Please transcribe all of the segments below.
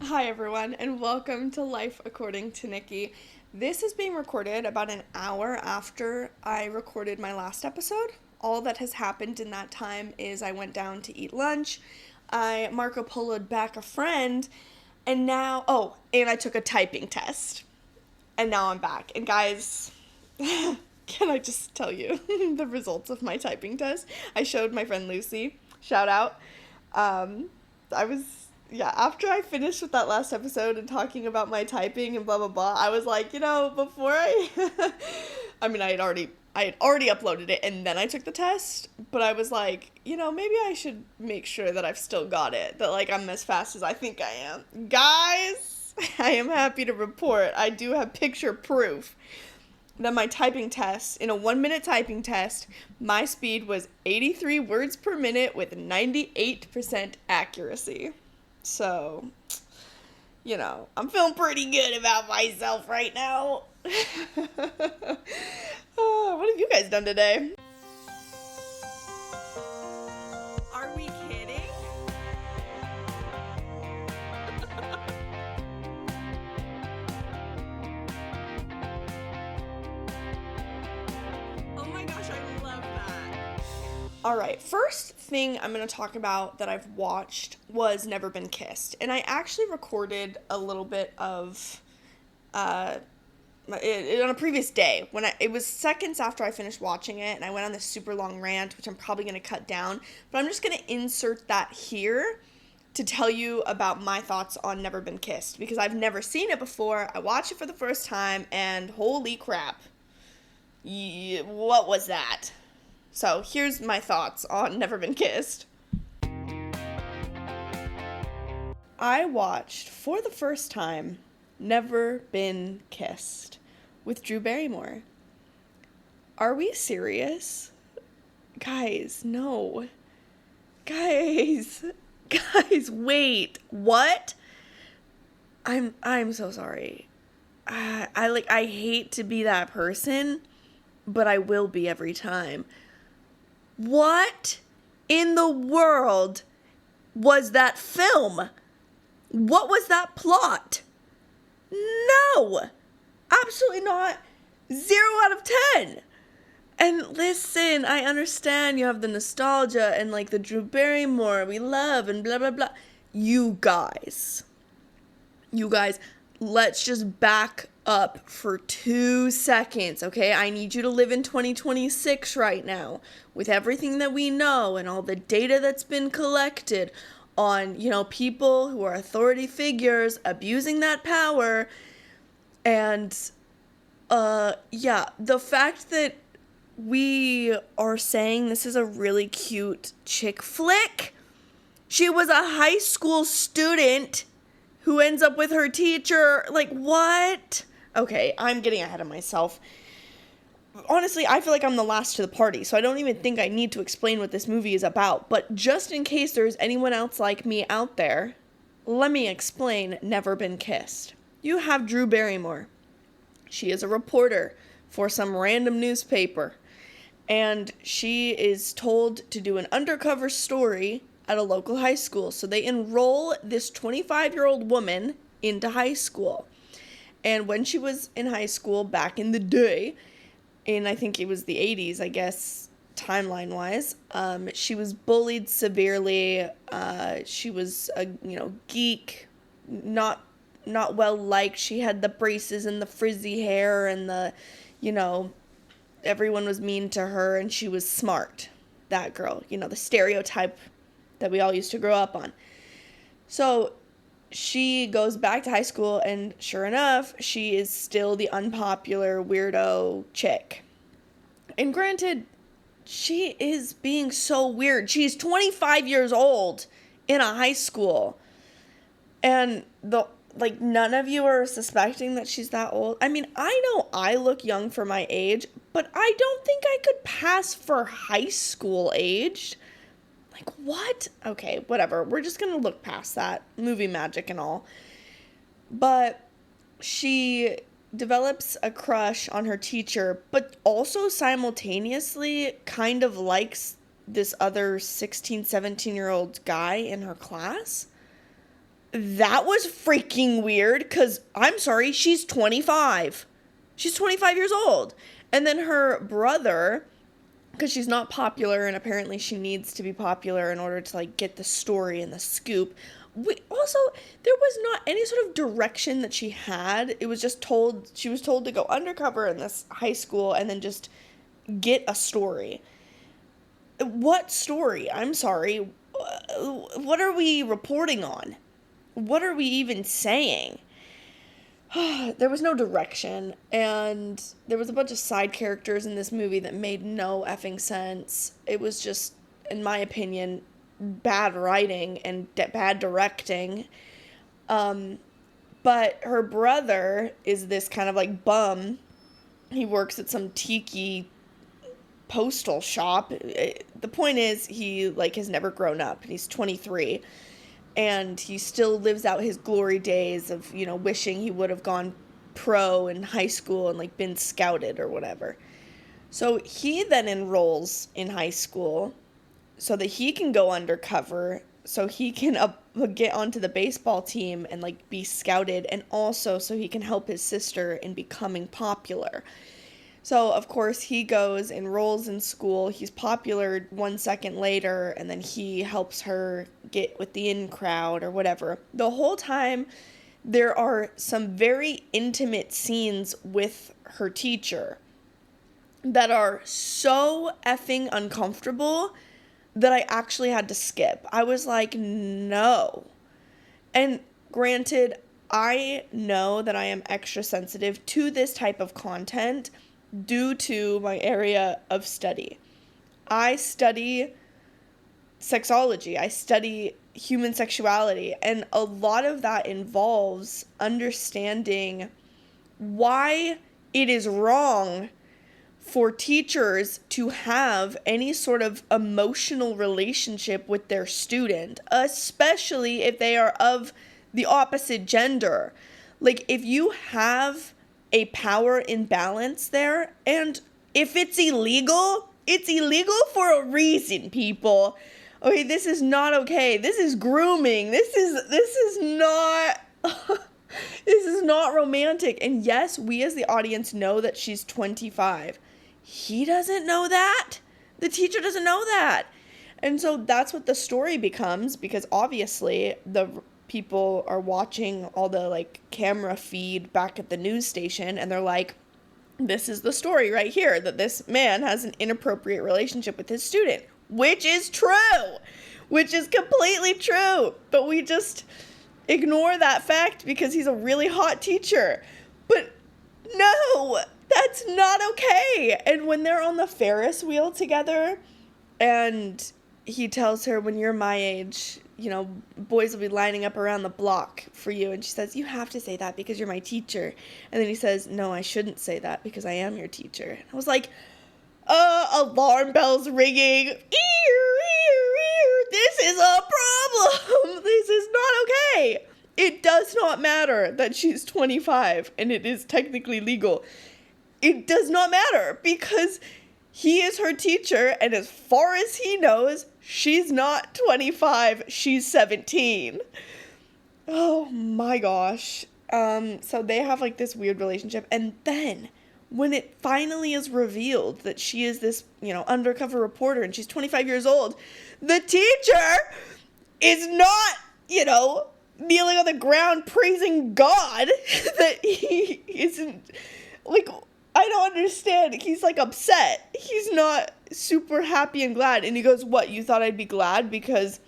Hi, everyone, and welcome to Life According to Nikki. This is being recorded about an hour after I recorded my last episode. All that has happened in that time is I went down to eat lunch, I Marco Polo'd back a friend, and I took a typing test. And now I'm back. And guys, can I just tell you the results of my typing test? I showed my friend Lucy. Shout out. After I finished with that last episode and talking about my typing and blah, blah, blah, I was like, before I had already uploaded it and then I took the test, but I was like, maybe I should make sure that I've still got it, that, I'm as fast as I think I am. Guys, I am happy to report I do have picture proof that my typing test, in a 1-minute typing test, my speed was 83 words per minute with 98% accuracy. So, I'm feeling pretty good about myself right now. What have you guys done today? Are we kidding? Oh my gosh, I love that. Alright, first thing I'm going to talk about that I've watched was Never Been Kissed. And I actually recorded a little bit of on a previous day when it was seconds after I finished watching it, and I went on this super long rant, which I'm probably going to cut down, but I'm just going to insert that here to tell you about my thoughts on Never Been Kissed, because I've never seen it before. I watched it for the first time, and holy crap, what was that? So here's my thoughts on Never Been Kissed. I watched, for the first time, Never Been Kissed with Drew Barrymore. Are we serious? Guys, no. Guys, wait, what? I'm so sorry. I hate to be that person, but I will be every time. What in the world was that film? What was that plot? No! Absolutely not. 0 out of 10. And listen, I understand you have the nostalgia and the Drew Barrymore we love and blah, blah, blah. You guys, let's just back up for 2 seconds, okay? I need you to live in 2026 right now with everything that we know and all the data that's been collected on, people who are authority figures abusing that power. And, the fact that we are saying this is a really cute chick flick. She was a high school student who ends up with her teacher. What? Okay, I'm getting ahead of myself. Honestly, I feel like I'm the last to the party, so I don't even think I need to explain what this movie is about. But just in case there's anyone else like me out there, let me explain Never Been Kissed. You have Drew Barrymore. She is a reporter for some random newspaper, and she is told to do an undercover story at a local high school. So they enroll this 25-year-old woman into high school. And when she was in high school back in the day, I think it was the 80s, I guess, timeline-wise, she was bullied severely. She was a, geek, not well-liked. She had the braces and the frizzy hair and the, everyone was mean to her, and she was smart. That girl, the stereotype that we all used to grow up on. So she goes back to high school, and sure enough, she is still the unpopular weirdo chick. And granted, she is being so weird. She's 25 years old in a high school. And none of you are suspecting that she's that old. I mean, I know I look young for my age, but I don't think I could pass for high school aged. What? Okay, whatever. We're just gonna look past that. Movie magic and all. But she develops a crush on her teacher, but also simultaneously kind of likes this other 16, 17-year-old guy in her class. That was freaking weird because, I'm sorry, she's 25. She's 25 years old. And then her brother, because she's not popular and apparently she needs to be popular in order to, like, get the story and the scoop. Also, there was not any sort of direction that she had. It was just she was told to go undercover in this high school and then just get a story. What story? I'm sorry. What are we reporting on? What are we even saying? There was no direction, and there was a bunch of side characters in this movie that made no effing sense. It was just, in my opinion, bad writing and bad directing. But her brother is this kind of like bum. He works at some tiki postal shop. The point is, he like has never grown up, and he's 23. And he still lives out his glory days of, you know, wishing he would have gone pro in high school and, like, been scouted or whatever. So he then enrolls in high school so that he can go undercover, so he can get onto the baseball team and, like, be scouted, and also so he can help his sister in becoming popular. So, of course, he goes, enrolls in school, he's popular 1 second later, and then he helps her get with the in crowd or whatever. The whole time, there are some very intimate scenes with her teacher that are so effing uncomfortable that I actually had to skip. I was like, no. And granted, I know that I am extra sensitive to this type of content due to my area of study. I study sexology. I study human sexuality. And a lot of that involves understanding why it is wrong for teachers to have any sort of emotional relationship with their student, especially if they are of the opposite gender. Like, if you have a power imbalance there, and if it's illegal for a reason, people. Okay, this is not okay. This is grooming. This is not this is not romantic. And yes, we as the audience know that she's 25. He doesn't know that. The teacher doesn't know that. And so that's what the story becomes, because obviously the people are watching all the, like, camera feed back at the news station, and they're like, this is the story right here, that this man has an inappropriate relationship with his student, which is true, which is completely true, but we just ignore that fact because he's a really hot teacher. But no, that's not okay. And when they're on the Ferris wheel together, and he tells her, when you're my age, you know, boys will be lining up around the block for you. And she says, you have to say that because you're my teacher. And then he says, no, I shouldn't say that because I am your teacher. And I was like, alarm bells ringing. This is a problem. This is not okay. It does not matter that she's 25 and it is technically legal. It does not matter because he is her teacher, and as far as he knows, she's not 25, she's 17. Oh my gosh. So they have, like, this weird relationship, and then when it finally is revealed that she is this, you know, undercover reporter and she's 25 years old, the teacher is not, you know, kneeling on the ground praising God that he isn't, like, I don't understand. He's, like, upset. He's not super happy and glad. And he goes, what, you thought I'd be glad because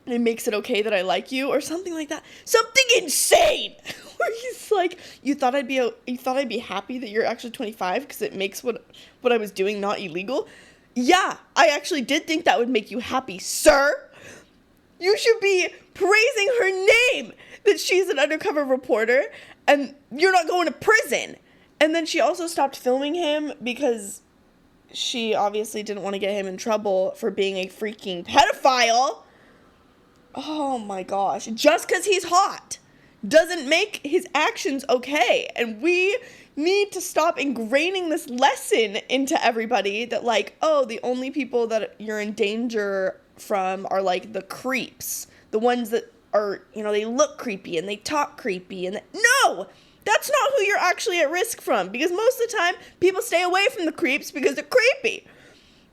it makes it okay that I like you? Or something like that. Something insane! Where he's like, you thought I'd be happy that you're actually 25 because it makes what I was doing not illegal? Yeah, I actually did think that would make you happy, sir! You should be praising her name that she's an undercover reporter and you're not going to prison. And then she also stopped filming him because she obviously didn't want to get him in trouble for being a freaking pedophile. Oh my gosh. Just because he's hot doesn't make his actions okay. And we need to stop ingraining this lesson into everybody that, like, oh, the only people that you're in danger from are, like, the creeps. The ones that are, they look creepy and they talk creepy. No! That's not who you're actually at risk from, because most of the time, people stay away from the creeps because they're creepy.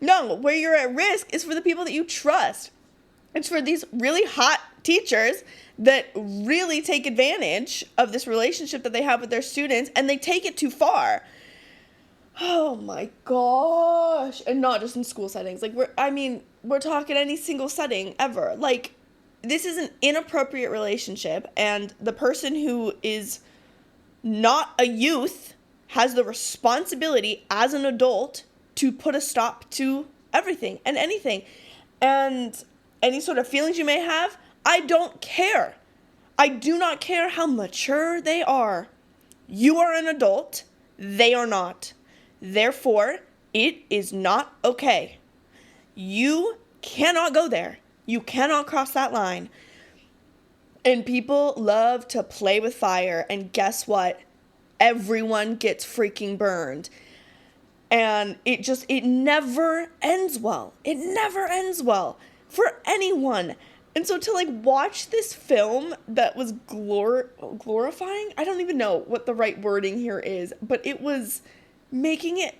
No, where you're at risk is for the people that you trust. It's for these really hot teachers that really take advantage of this relationship that they have with their students, and they take it too far. Oh my gosh. And not just in school settings. Like, we're talking any single setting ever. Like, this is an inappropriate relationship, and the person who is not a youth has the responsibility as an adult to put a stop to everything and anything. And any sort of feelings you may have, I don't care. I do not care how mature they are. You are an adult. They are not. Therefore, it is not okay. You cannot go there. You cannot cross that line. And people love to play with fire. And guess what? Everyone gets freaking burned. And it never ends well. It never ends well for anyone. And so to watch this film that was glorifying, I don't even know what the right wording here is, but it was making it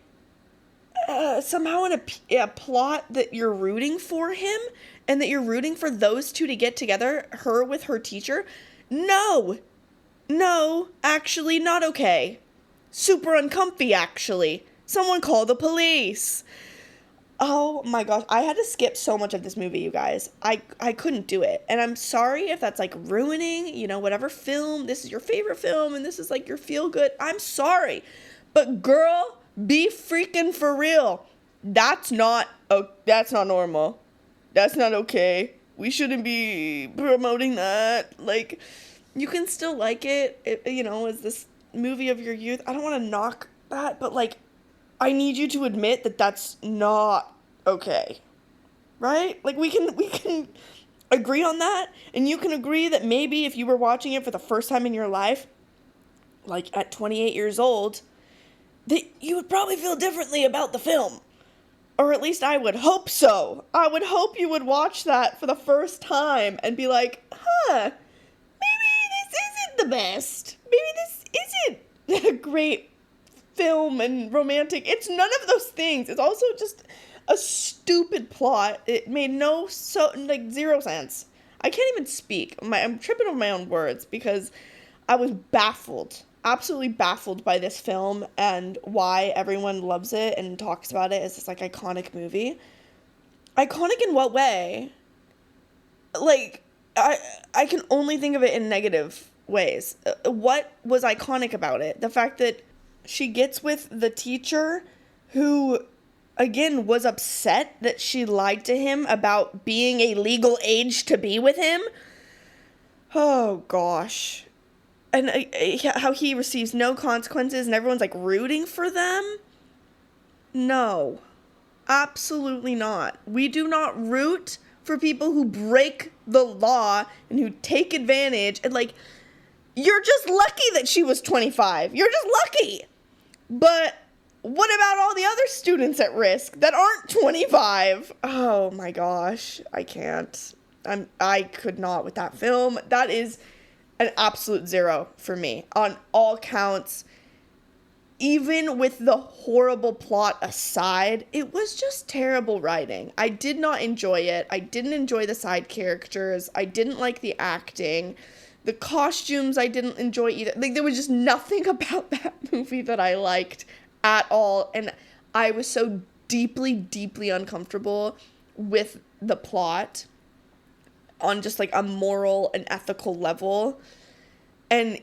somehow in a plot that you're rooting for him and that you're rooting for those two to get together, her with her teacher. No, actually not okay. Super uncomfy, actually. Someone call the police. Oh my gosh, I had to skip so much of this movie, you guys. I couldn't do it. And I'm sorry if that's ruining, whatever film, this is your favorite film and this is your feel good. I'm sorry. But girl, be freaking for real. That's not normal. That's not okay. We shouldn't be promoting that. You can still like it, as this movie of your youth. I don't want to knock that, but I need you to admit that that's not okay, right? We can agree on that, and you can agree that maybe if you were watching it for the first time in your life, at 28 years old, that you would probably feel differently about the film. Or at least I would hope so. I would hope you would watch that for the first time and be like, maybe this isn't the best. Maybe this isn't a great film and romantic. It's none of those things. It's also just a stupid plot. It made zero sense. I can't even speak. I'm tripping over my own words because I was absolutely baffled by this film and why everyone loves it and talks about it as this iconic movie. Iconic in what way? I can only think of it in negative ways. What was iconic about it? The fact that she gets with the teacher who, again, was upset that she lied to him about being a legal age to be with him. Oh, gosh. And how he receives no consequences and everyone's rooting for them. No, absolutely not. We do not root for people who break the law and who take advantage. And you're just lucky that she was 25. You're just lucky. But what about all the other students at risk that aren't 25? Oh my gosh, I can't. I could not with that film. That is an absolute 0 for me on all counts. Even with the horrible plot aside, it was just terrible writing. I did not enjoy it. I didn't enjoy the side characters. I didn't like the acting. The costumes I didn't enjoy either. There was just nothing about that movie that I liked at all. And I was so deeply, deeply uncomfortable with the plot on just a moral and ethical level. And,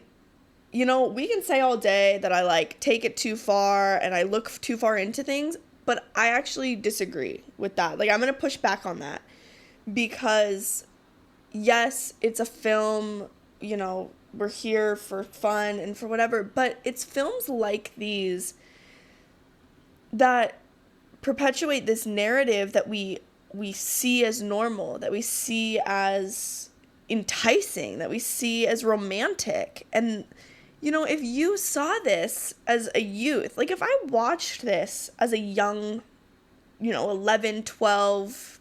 we can say all day that I take it too far and I look too far into things, but I actually disagree with that. I'm going to push back on that because yes, it's a film, we're here for fun and for whatever, but it's films like these that perpetuate this narrative that we see as normal, that we see as enticing, that we see as romantic. And, if you saw this as a youth, if I watched this as a young, 11, 12,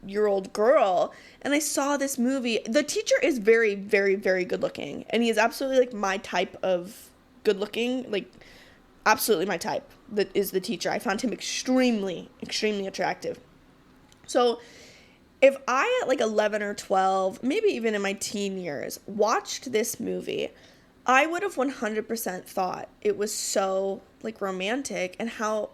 17-year-old girl, and I saw this movie. The teacher is very, very, very good looking, and he is absolutely like my type of good looking, like absolutely my type. That is the teacher. I found him extremely, extremely attractive. So if I at like 11 or 12, maybe even in my teen years, watched this movie, I would have 100% thought it was so like romantic, and how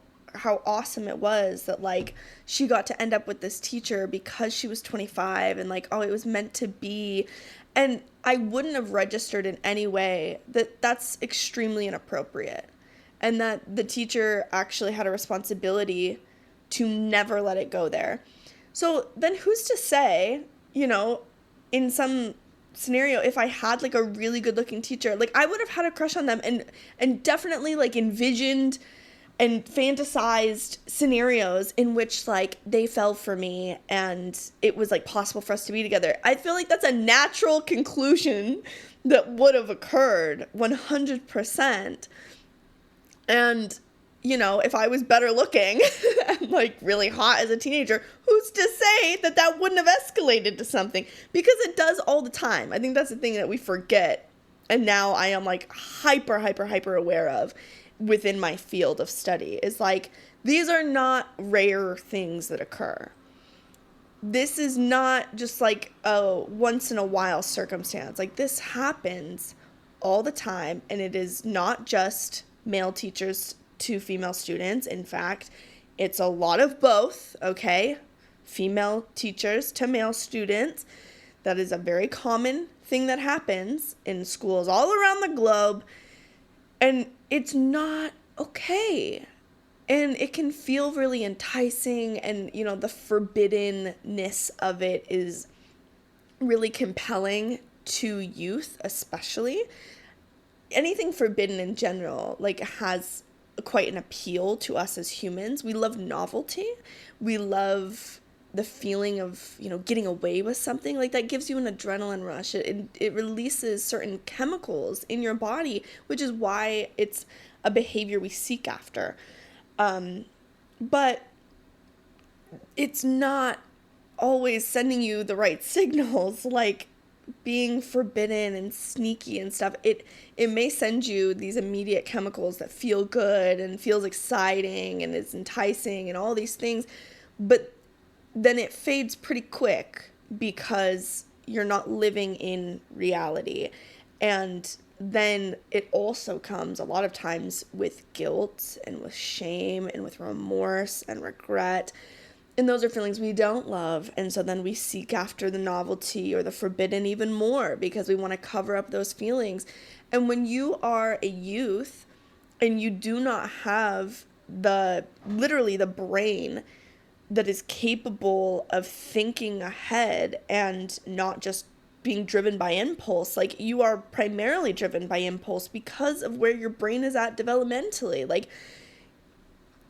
awesome it was that like she got to end up with this teacher because she was 25, and like, oh, it was meant to be. And I wouldn't have registered in any way that that's extremely inappropriate, and that the teacher actually had a responsibility to never let it go there. So then who's to say, you know, in some scenario, if I had like a really good looking teacher, like I would have had a crush on them, and definitely like envisioned and fantasized scenarios in which like they fell for me and it was like possible for us to be together. I feel like that's a natural conclusion that would have occurred 100%. And, you know, if I was better looking and like really hot as a teenager, who's to say that that wouldn't have escalated to something? Because it does all the time. I think that's the thing that we forget. And now I am like hyper aware of within my field of study, is like, these are not rare things that occur. This is not just like a once in a while circumstance. Like, this happens all the time, and it is not just male teachers to female students. In fact, it's a lot of both, okay? Female teachers to male students. That is a very common thing that happens in schools all around the globe. And it's not okay. And it can feel really enticing, and, you know, the forbiddenness of it is really compelling to youth, especially. Anything forbidden in general, like, has quite an appeal to us as humans. We love novelty. We love the feeling of, you know, getting away with something. Like, that gives you an adrenaline rush. It releases certain chemicals in your body, which is why it's a behavior we seek after. But it's not always sending you the right signals, like being forbidden and sneaky and stuff. It may send you these immediate chemicals that feel good and feels exciting and is enticing and all these things, but then it fades pretty quick because you're not living in reality. And then it also comes a lot of times with guilt and with shame and with remorse and regret. And those are feelings we don't love. And so then we seek after the novelty or the forbidden even more because we want to cover up those feelings. And when you are a youth and you do not have literally the brain that is capable of thinking ahead and not just being driven by impulse, like, you are primarily driven by impulse because of where your brain is at developmentally. Like,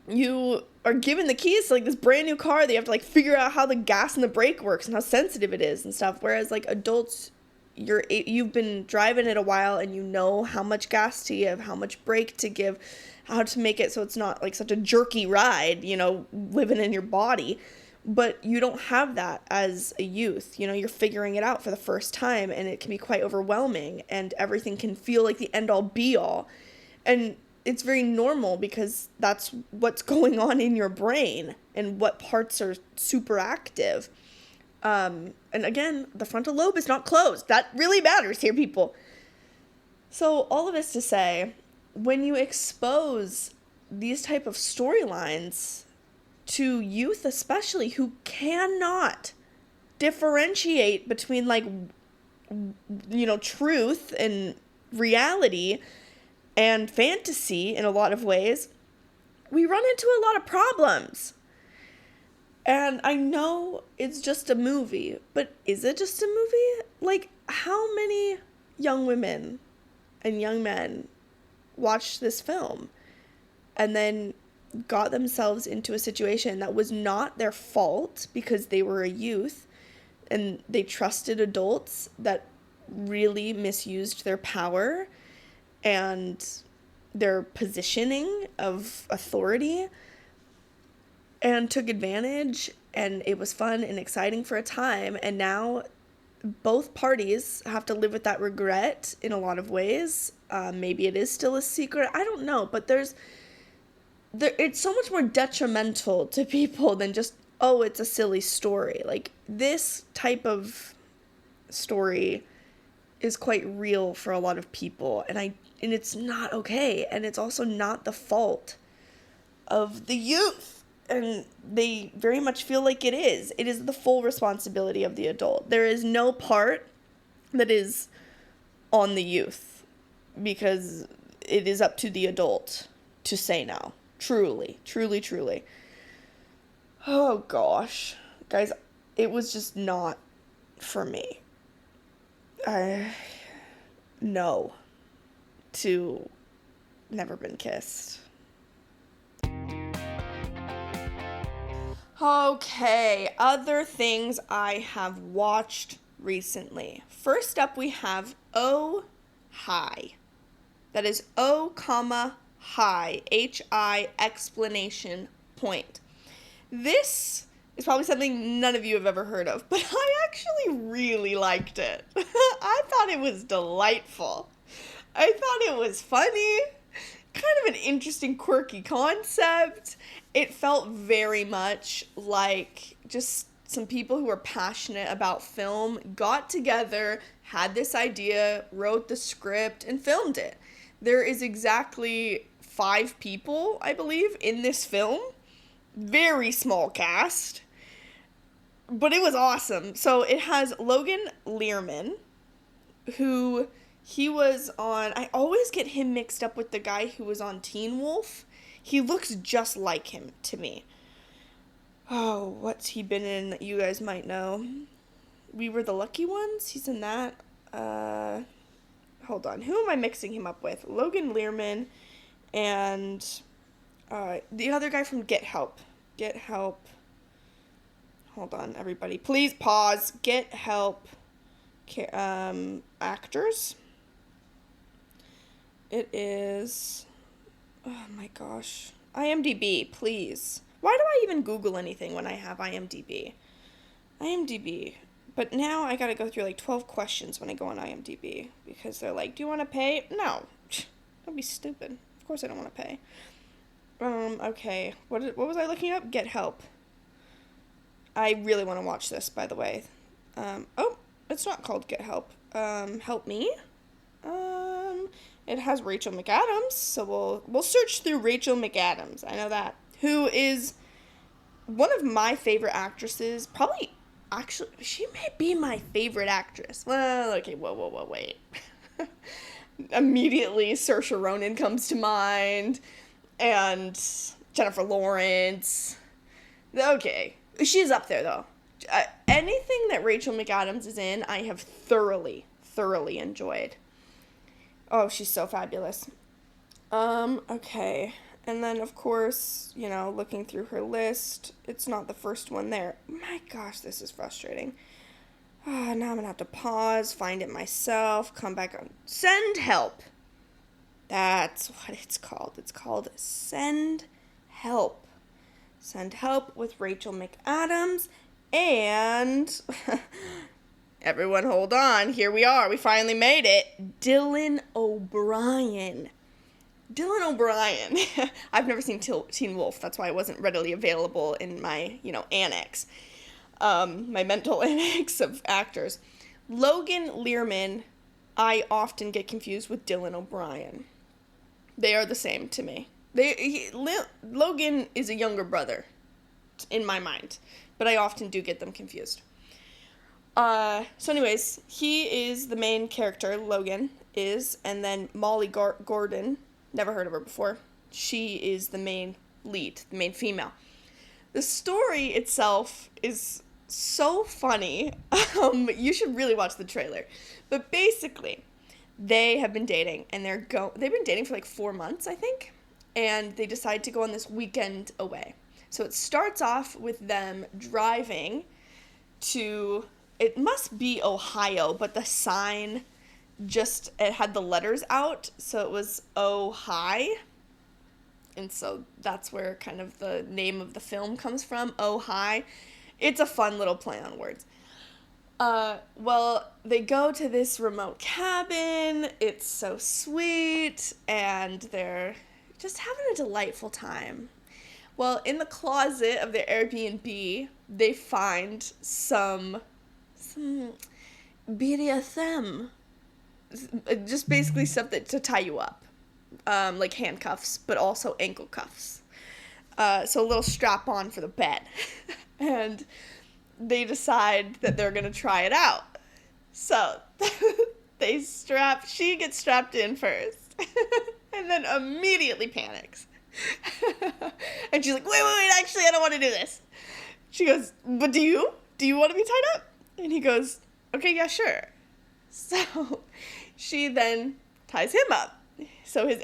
you are given the keys to like this brand new car that you have to like figure out how the gas and the brake works and how sensitive it is and stuff. Whereas like adults, you've been driving it a while and you know how much gas to give, how much brake to give, how to make it so it's not like such a jerky ride, you know, living in your body. But you don't have that as a youth. You know, you're figuring it out for the first time, and it can be quite overwhelming, and everything can feel like the end all be all. And it's very normal because that's what's going on in your brain and what parts are super active. And again, the frontal lobe is not closed. That really matters here, people. So all of this to say, when you expose these type of storylines to youth, especially, who cannot differentiate between like, you know, truth and reality and fantasy in a lot of ways, we run into a lot of problems. And I know it's just a movie, but is it just a movie? Like, how many young women and young men watched this film and then got themselves into a situation that was not their fault because they were a youth and they trusted adults that really misused their power and their positioning of authority and took advantage and it was fun and exciting for a time, and now both parties have to live with that regret in a lot of ways. Maybe it is still a secret, I don't know, but it's so much more detrimental to people than just, oh, it's a silly story. Like, this type of story is quite real for a lot of people, and it's not okay, and it's also not the fault of the youth, and they very much feel like it is. It is the full responsibility of the adult. There is no part that is on the youth, because it is up to the adult to say no. Truly, truly, truly. Oh gosh, guys, it was just not for me. No to Never Been Kissed. Okay, other things I have watched recently. First up, we have Oh Hi. That is O, hi, H-I, exclamation point. This is probably something none of you have ever heard of, but I actually really liked it. I thought it was delightful. I thought it was funny, kind of an interesting, quirky concept. It felt very much like just some people who are passionate about film got together, had this idea, wrote the script, and filmed it. There is exactly 5 people, I believe, in this film. Very small cast. But it was awesome. So it has Logan Lerman, who he was on... I always get him mixed up with the guy who was on Teen Wolf. He looks just like him to me. Oh, what's he been in that you guys might know? We Were the Lucky Ones? He's in that. Hold on. Who am I mixing him up with? Logan Lerman and the other guy from Get Help. Get Help. Hold on, everybody. Please pause. Get Help. Actors. It is... Oh my gosh. IMDb, please. Why do I even Google anything when I have IMDb? IMDb. But now I gotta go through like 12 questions when I go on IMDb. Because they're like, do you want to pay? No. Don't be stupid. Of course I don't want to pay. Okay. What was I looking up? Get Help. I really want to watch this, by the way. Oh, it's not called Get Help. Help Me. It has Rachel McAdams, so we'll search through Rachel McAdams. I know that. Who is one of my favorite actresses. Probably, actually, she may be my favorite actress. Well, okay, whoa, wait. Immediately, Saoirse Ronan comes to mind, and Jennifer Lawrence. Okay, she's up there, though. Anything that Rachel McAdams is in, I have thoroughly enjoyed. Oh, she's so fabulous. Okay. And then, of course, looking through her list, it's not the first one there. My gosh, this is frustrating. Now I'm going to have to pause, find it myself, come back on. Send Help. That's what it's called. It's called Send Help. Send Help with Rachel McAdams and... Everyone hold on. Here we are. We finally made it. Dylan O'Brien. I've never seen Teen Wolf. That's why it wasn't readily available in my, annex. My mental annex of actors. Logan Lerman, I often get confused with Dylan O'Brien. They are the same to me. Logan is a younger brother, in my mind. But I often do get them confused. So anyways, he is the main character, Logan is, and then Molly Gordon, never heard of her before, she is the main lead, the main female. The story itself is so funny. You should really watch the trailer. But basically, they have been dating, and they've been dating for like 4 months, I think, and they decide to go on this weekend away. So it starts off with them driving to... It must be Ohio, but the sign it had the letters out, so it was Oh Hi. And so that's where kind of the name of the film comes from, Oh Hi. It's a fun little play on words. Well, they go to this remote cabin. It's so sweet, and they're just having a delightful time. Well, in the closet of their Airbnb, they find some BDSM, just basically stuff to tie you up, like handcuffs, but also ankle cuffs. So a little strap on for the bed. And they decide that they're going to try it out. So she gets strapped in first. And then immediately panics. And she's like, wait, actually, I don't want to do this. She goes, but do you? Do you want to be tied up? And he goes, okay, yeah, sure. So she then ties him up. So his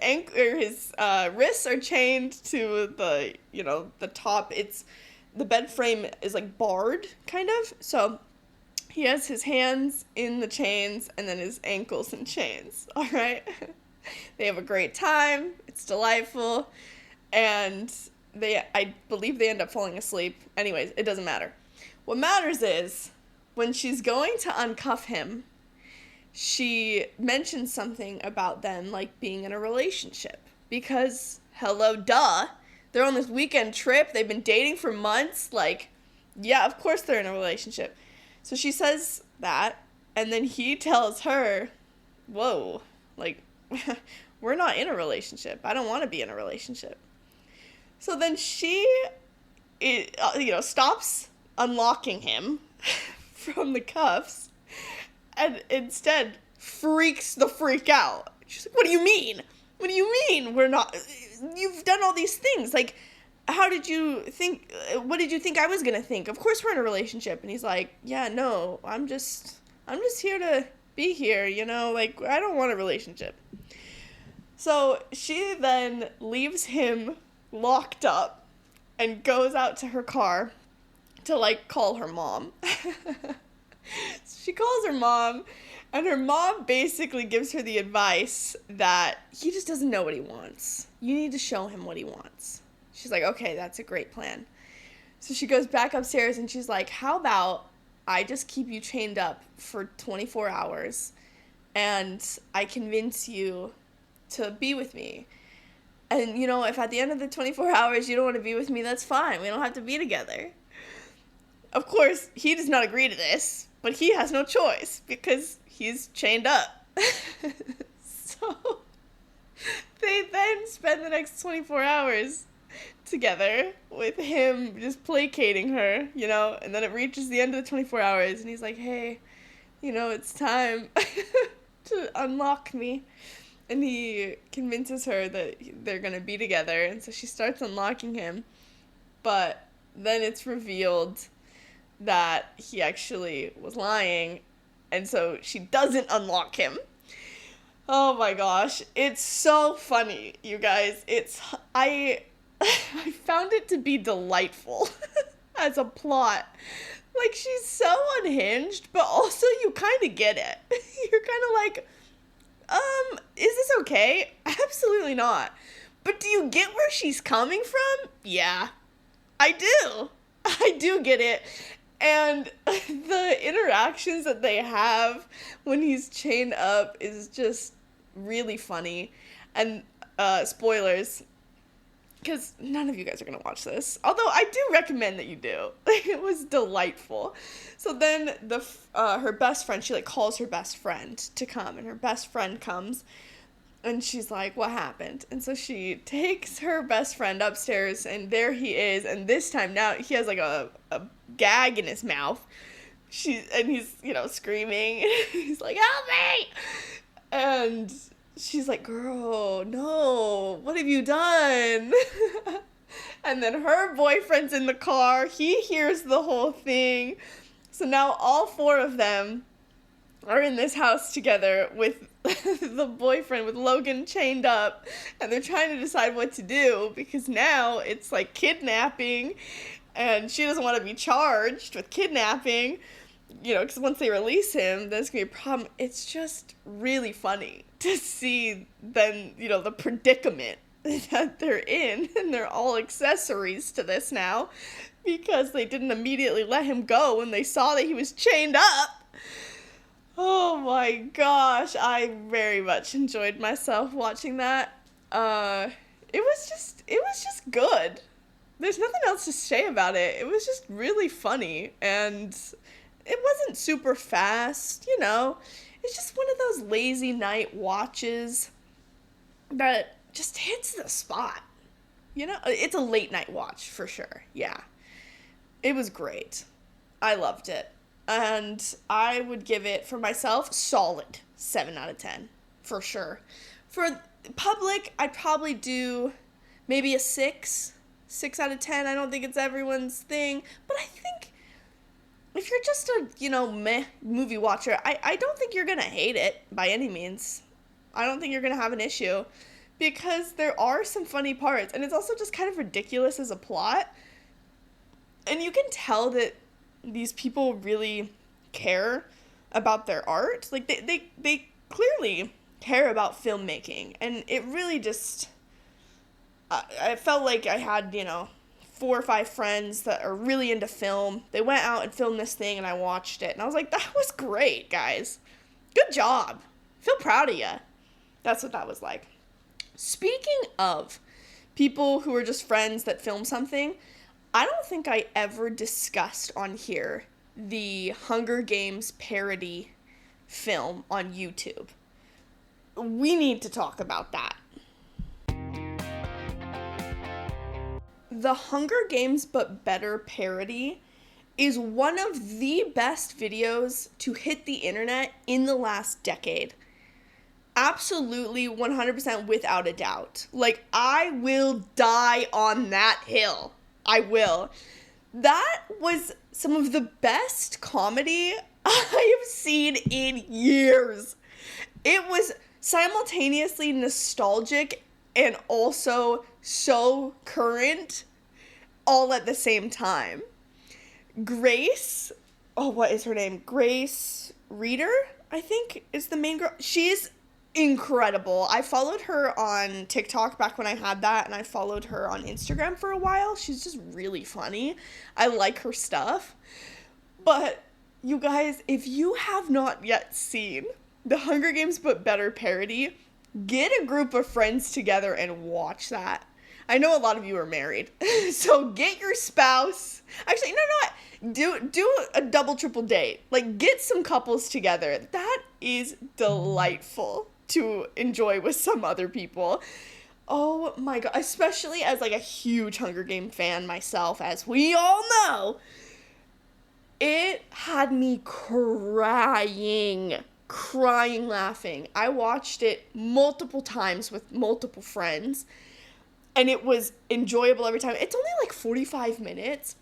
wrists are chained to the top. The bed frame is like barred, kind of. So he has his hands in the chains and then his ankles in chains. All right. They have a great time. It's delightful. And I believe they end up falling asleep. Anyways, it doesn't matter. What matters is when she's going to uncuff him, she mentions something about them, like, being in a relationship. Because, hello, duh. They're on this weekend trip. They've been dating for months. Like, yeah, of course they're in a relationship. So she says that, and then he tells her, whoa, like, we're not in a relationship. I don't want to be in a relationship. So then she, stops unlocking him from the cuffs and instead freaks the freak out. She's like, what do you mean? What do you mean we're not? You've done all these things. Like, how did you think? What did you think I was going to think? Of course we're in a relationship. And he's like, yeah, no, I'm just here to be here, like, I don't want a relationship. So she then leaves him locked up and goes out to her car to, like, call her mom. She calls her mom, and her mom basically gives her the advice that he just doesn't know what he wants. You need to show him what he wants. She's like, okay, that's a great plan. So she goes back upstairs, and she's like, how about I just keep you chained up for 24 hours, and I convince you to be with me. And, if at the end of the 24 hours you don't want to be with me, that's fine. We don't have to be together. Of course, he does not agree to this, but he has no choice because he's chained up. So they then spend the next 24 hours together with him just placating her, and then it reaches the end of the 24 hours and he's like, hey, it's time to unlock me. And he convinces her that they're going to be together, and so she starts unlocking him, but then it's revealed that he actually was lying, and so she doesn't unlock him. Oh my gosh, it's so funny, you guys. I found it to be delightful as a plot. Like, she's so unhinged, but also you kind of get it. You're kind of like, is this okay? Absolutely not. But do you get where she's coming from? Yeah, I do. I do get it. And the interactions that they have when he's chained up is just really funny. And, spoilers, because none of you guys are going to watch this. Although I do recommend that you do. It was delightful. So then her best friend, she, calls her best friend to come. And her best friend comes. And she's like, what happened? And so she takes her best friend upstairs. And there he is. And this time now he has, a gag in his mouth. And he's, screaming. He's like, help me! And she's like, girl, no, what have you done? And then her boyfriend's in the car. He hears the whole thing. So now all four of them are in this house together with the boyfriend, with Logan chained up. And they're trying to decide what to do because now it's like kidnapping. And she doesn't want to be charged with kidnapping, because once they release him, there's going to be a problem. It's just really funny to see then, the predicament that they're in, and they're all accessories to this now. because they didn't immediately let him go when they saw that he was chained up. Oh my gosh, I very much enjoyed myself watching that. It was just good. There's nothing else to say about it. It was just really funny, and it wasn't super fast, you know. It's just one of those lazy night watches that just hits the spot. You know, it's a late night watch for sure. Yeah. It was great. I loved it. And I would give it, for myself, solid 7 out of 10, for sure. For public, I'd probably do maybe a 6 out of 10. I don't think it's everyone's thing, but I think if you're just a, meh movie watcher, I don't think you're going to hate it by any means. I don't think you're going to have an issue, because there are some funny parts, and it's also just kind of ridiculous as a plot. And you can tell that these people really care about their art. Like, they clearly care about filmmaking, and it really just, I felt like I had, 4 or 5 friends that are really into film. They went out and filmed this thing, and I watched it, and I was like, that was great, guys. Good job. Feel proud of you. That's what that was like. Speaking of people who are just friends that film something, I don't think I ever discussed on here the Hunger Games parody film on YouTube. We need to talk about that. The Hunger Games But Better parody is one of the best videos to hit the internet in the last decade. Absolutely, 100% without a doubt. Like, I will die on that hill. I will. That was some of the best comedy I have seen in years. It was simultaneously nostalgic and also so current all at the same time. Grace, what is her name? Grace Reader, I think, is the main girl. She's incredible. I followed her on TikTok back when I had that, and I followed her on Instagram for a while. She's just really funny. I like her stuff. But you guys, if you have not yet seen the Hunger Games But Better parody, get a group of friends together and watch that. I know a lot of you are married, so get your spouse. Actually, no, do a double, triple date. Like, get some couples together. That is delightful to enjoy with some other people. Oh my god, especially as like a huge Hunger Game fan myself, as we all know. It had me crying laughing. I watched it multiple times with multiple friends, and it was enjoyable every time. It's only like 45 minutes.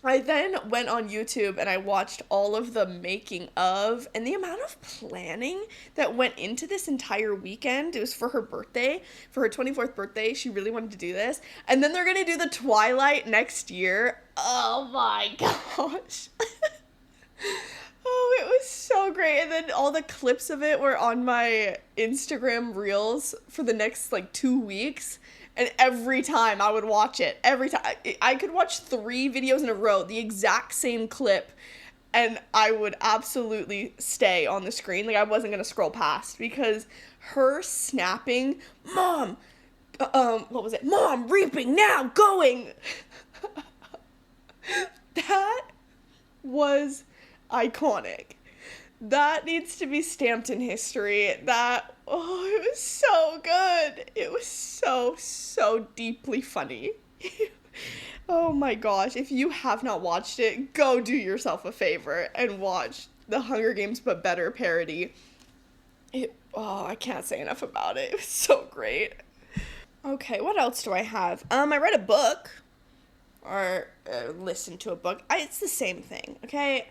I then went on YouTube and I watched all of the making of, and the amount of planning that went into this entire weekend. It was for her birthday, for her 24th birthday. She really wanted to do this. And then they're going to do the Twilight next year. Oh my gosh. Oh, it was so great. And then all the clips of it were on my Instagram Reels for the next like 2 weeks. And every time I would watch it, every time, I could watch 3 videos in a row, the exact same clip, and I would absolutely stay on the screen. Like, I wasn't going to scroll past, because her snapping, Mom, what was it? Mom, reaping now, going. That was iconic. That needs to be stamped in history. It was so good. It was so deeply funny. Oh my gosh. If you have not watched it, go do yourself a favor and watch the Hunger Games But Better parody. I can't say enough about it. It was so great. Okay, what else do I have? I read a book, or listened to a book. It's the same thing, okay?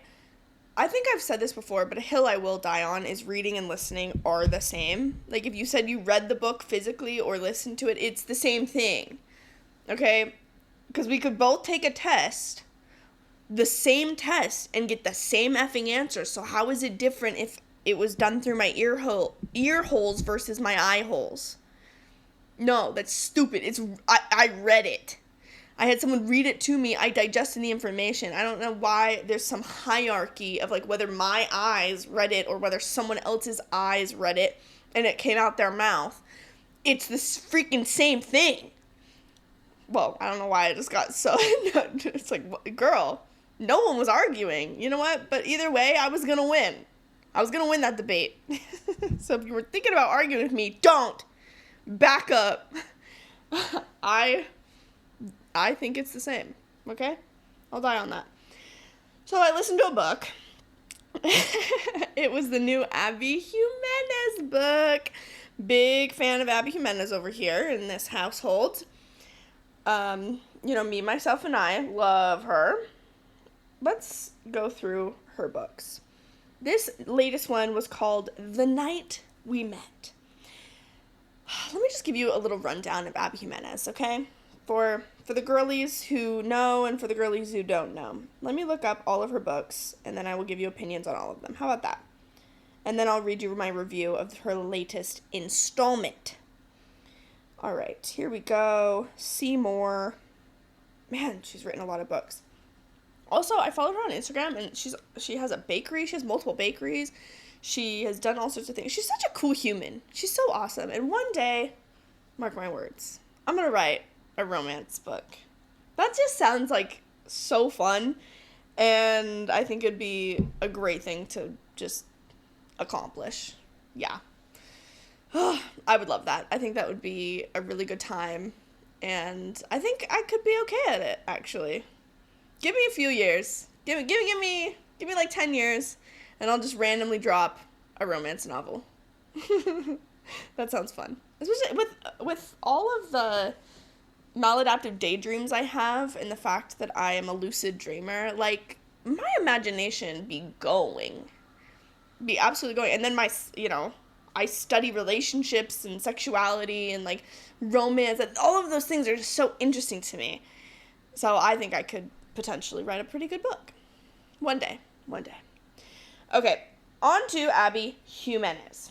I think I've said this before, but a hill I will die on is reading and listening are the same. Like, if you said you read the book physically or listened to it, it's the same thing. Okay? Because we could both take a test, the same test, and get the same effing answer. So how is it different if it was done through my ear holes versus my eye holes? No, that's stupid. I read it. I had someone read it to me. I digested the information. I don't know why there's some hierarchy of, like, whether my eyes read it or whether someone else's eyes read it and it came out their mouth. It's the freaking same thing. Well, I don't know why I just got so... It's like, girl, no one was arguing. You know what? But either way, I was going to win. I was going to win that debate. So if you were thinking about arguing with me, don't. Back up. I think it's the same, okay? I'll die on that. So I listened to a book. It was the new Abby Jiminez book. Big fan of Abby Jiminez over here in this household. Me, myself, and I love her. Let's go through her books. This latest one was called The Night We Met. Let me just give you a little rundown of Abby Jiminez, okay? For the girlies who know and for the girlies who don't know. Let me look up all of her books, and then I will give you opinions on all of them. How about that? And then I'll read you my review of her latest installment. All right, here we go. See more. Man, she's written a lot of books. Also, I followed her on Instagram, and she has a bakery. She has multiple bakeries. She has done all sorts of things. She's such a cool human. She's so awesome. And one day, mark my words, I'm going to write a romance book. That just sounds like so fun, and I think it'd be a great thing to just accomplish. Yeah. I would love that. I think that would be a really good time, and I think I could be okay at it, actually. Give me a few years. Give me like 10 years, and I'll just randomly drop a romance novel. That sounds fun. Especially with all of the maladaptive daydreams I have and the fact that I am a lucid dreamer, like, my imagination be absolutely going. And then I study relationships and sexuality and, like, romance, and all of those things are just so interesting to me. So I think I could potentially write a pretty good book. One day. Okay, on to Abby Jiminez.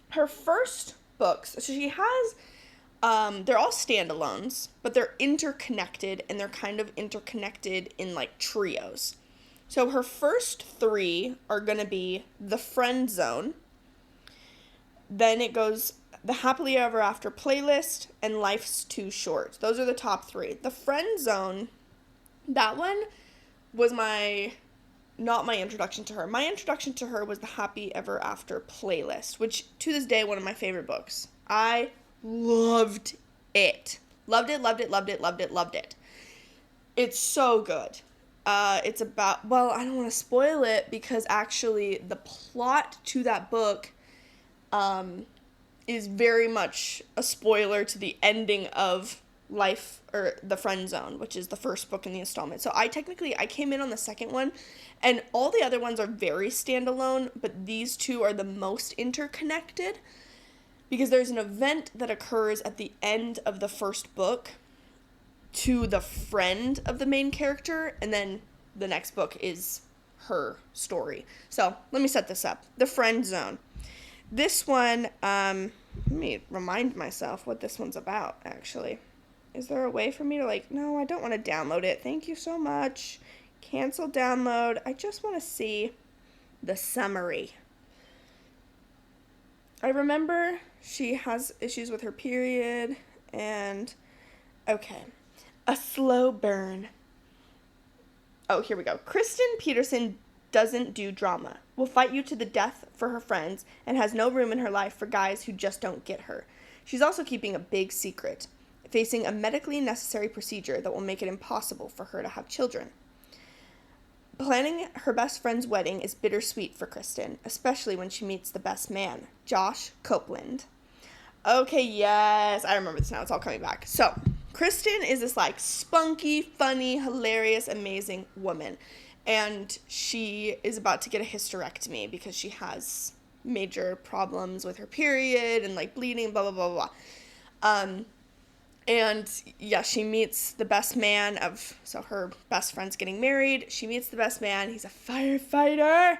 Her first books, so she has, they're all standalones, but they're interconnected, and they're kind of interconnected in, like, trios. So her first 3 are going to be The Friend Zone. Then it goes The Happily Ever After Playlist and Life's Too Short. Those are the top 3. The Friend Zone, that one was not my introduction to her. My introduction to her was The Happy Ever After Playlist, which to this day, one of my favorite books. I loved it. Loved it. It's so good. It's about, well, I don't want to spoil it because actually the plot to that book is very much a spoiler to the ending of The Friend Zone, which is the first book in the installment. So I came in on the second one, and all the other ones are very standalone, but these 2 are the most interconnected because there's an event that occurs at the end of the first book to the friend of the main character, and then the next book is her story. So let me set this up. The Friend Zone. This one, let me remind myself what this one's about, actually. Is there a way for me to, no, I don't want to download it. Thank you so much. Cancel download. I just want to see the summary. I remember she has issues with her period, and, okay. A slow burn. Oh, here we go. Kristen Peterson doesn't do drama, will fight you to the death for her friends, and has no room in her life for guys who just don't get her. She's also keeping a big secret, facing a medically necessary procedure that will make it impossible for her to have children. Planning her best friend's wedding is bittersweet for Kristen, especially when she meets the best man, Josh Copeland. Okay, yes, I remember this now. It's all coming back. So, Kristen is this, spunky, funny, hilarious, amazing woman. And she is about to get a hysterectomy because she has major problems with her period and, bleeding, blah, blah, blah, blah. And, yeah, she meets the best man so her best friend's getting married. She meets the best man. He's a firefighter.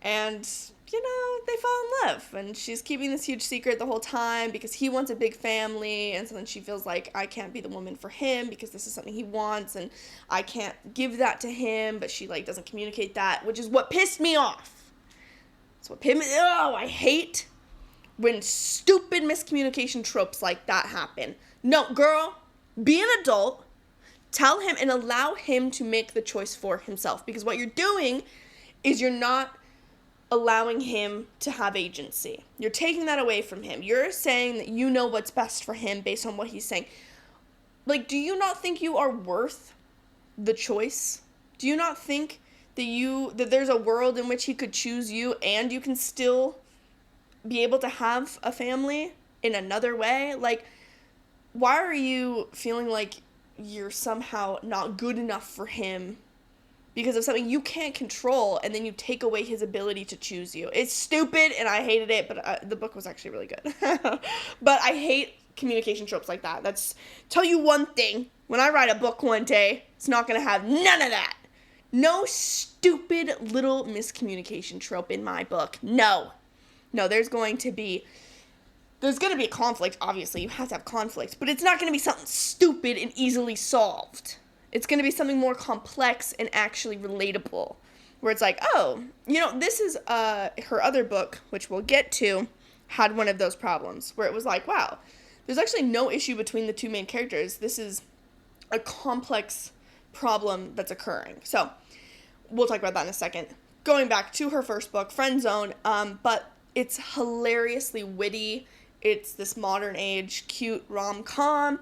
And they fall in love, and she's keeping this huge secret the whole time because he wants a big family, and so then she feels like, I can't be the woman for him because this is something he wants, and I can't give that to him, but she, like, doesn't communicate that, which is what pissed me off. It's what pissed me, I hate when stupid miscommunication tropes like that happen. No, girl, be an adult, tell him and allow him to make the choice for himself, because what you're doing is you're not allowing him to have agency. You're taking that away from him. You're saying that you know what's best for him based on what he's saying. Like, do you not think you are worth the choice? Do you not think that there's a world in which he could choose you and you can still be able to have a family in another way? Like, why are you feeling like you're somehow not good enough for him because of something you can't control, and then you take away his ability to choose you? It's stupid, and I hated it, but the book was actually really good. But I hate communication tropes like that. That's, tell you one thing, when I write a book one day, it's not going to have none of that. No stupid little miscommunication trope in my book. No, there's going to be a conflict, obviously. You have to have conflict, but it's not going to be something stupid and easily solved. It's going to be something more complex and actually relatable, where it's like, oh, this is her other book, which we'll get to, had one of those problems, where it was like, wow, there's actually no issue between the two main characters. This is a complex problem that's occurring. So we'll talk about that in a second. Going back to her first book, Friend Zone, but it's hilariously witty. It's this modern age, cute rom-com,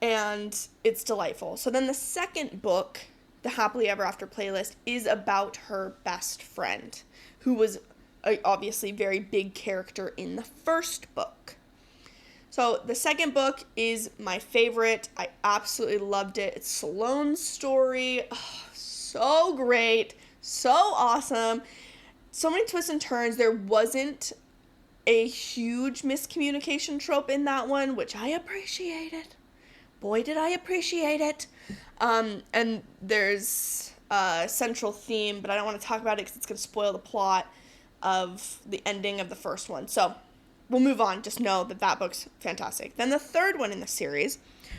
and it's delightful. So then the second book, The Happily Ever After Playlist, is about her best friend, who was obviously very big character in the first book. So the second book is my favorite. I absolutely loved it. It's Salone's story. Oh, so great. So awesome. So many twists and turns. There wasn't a huge miscommunication trope in that one, which I appreciated. Boy, did I appreciate it. And there's a central theme, but I don't want to talk about it because it's going to spoil the plot of the ending of the first one. So we'll move on. Just know that book's fantastic. Then the third one in the series,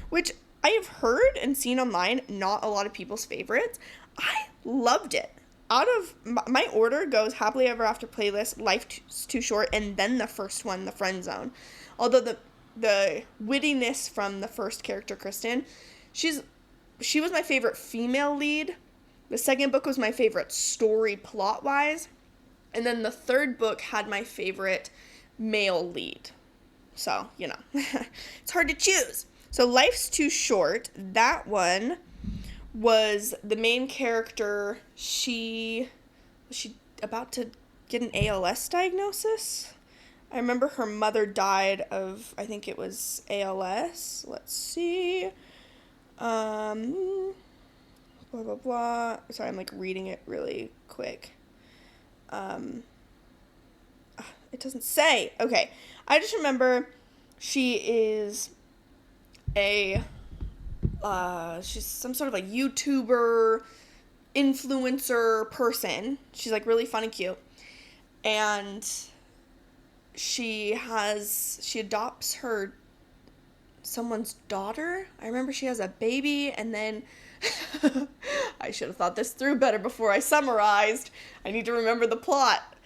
which I have heard and seen online, not a lot of people's favorites. I loved it. Out of my order goes Happily Ever After Playlist, Life's Too Short, and then the first one, The Friend Zone. Although the wittiness from the first character, Kristen, she was my favorite female lead. The second book was my favorite story plot-wise. And then the third book had my favorite male lead. So, it's hard to choose. So Life's Too Short, that one was the main character. Was she about to get an ALS diagnosis? I remember her mother died of, I think it was ALS. Let's see. Blah, blah, blah. Sorry, I'm, reading it really quick. It doesn't say. Okay. I just remember she is she's some sort of, YouTuber, influencer person. She's, really fun and cute. And she adopts someone's daughter. I remember she has a baby, and then I should have thought this through better before I summarized. I need to remember the plot.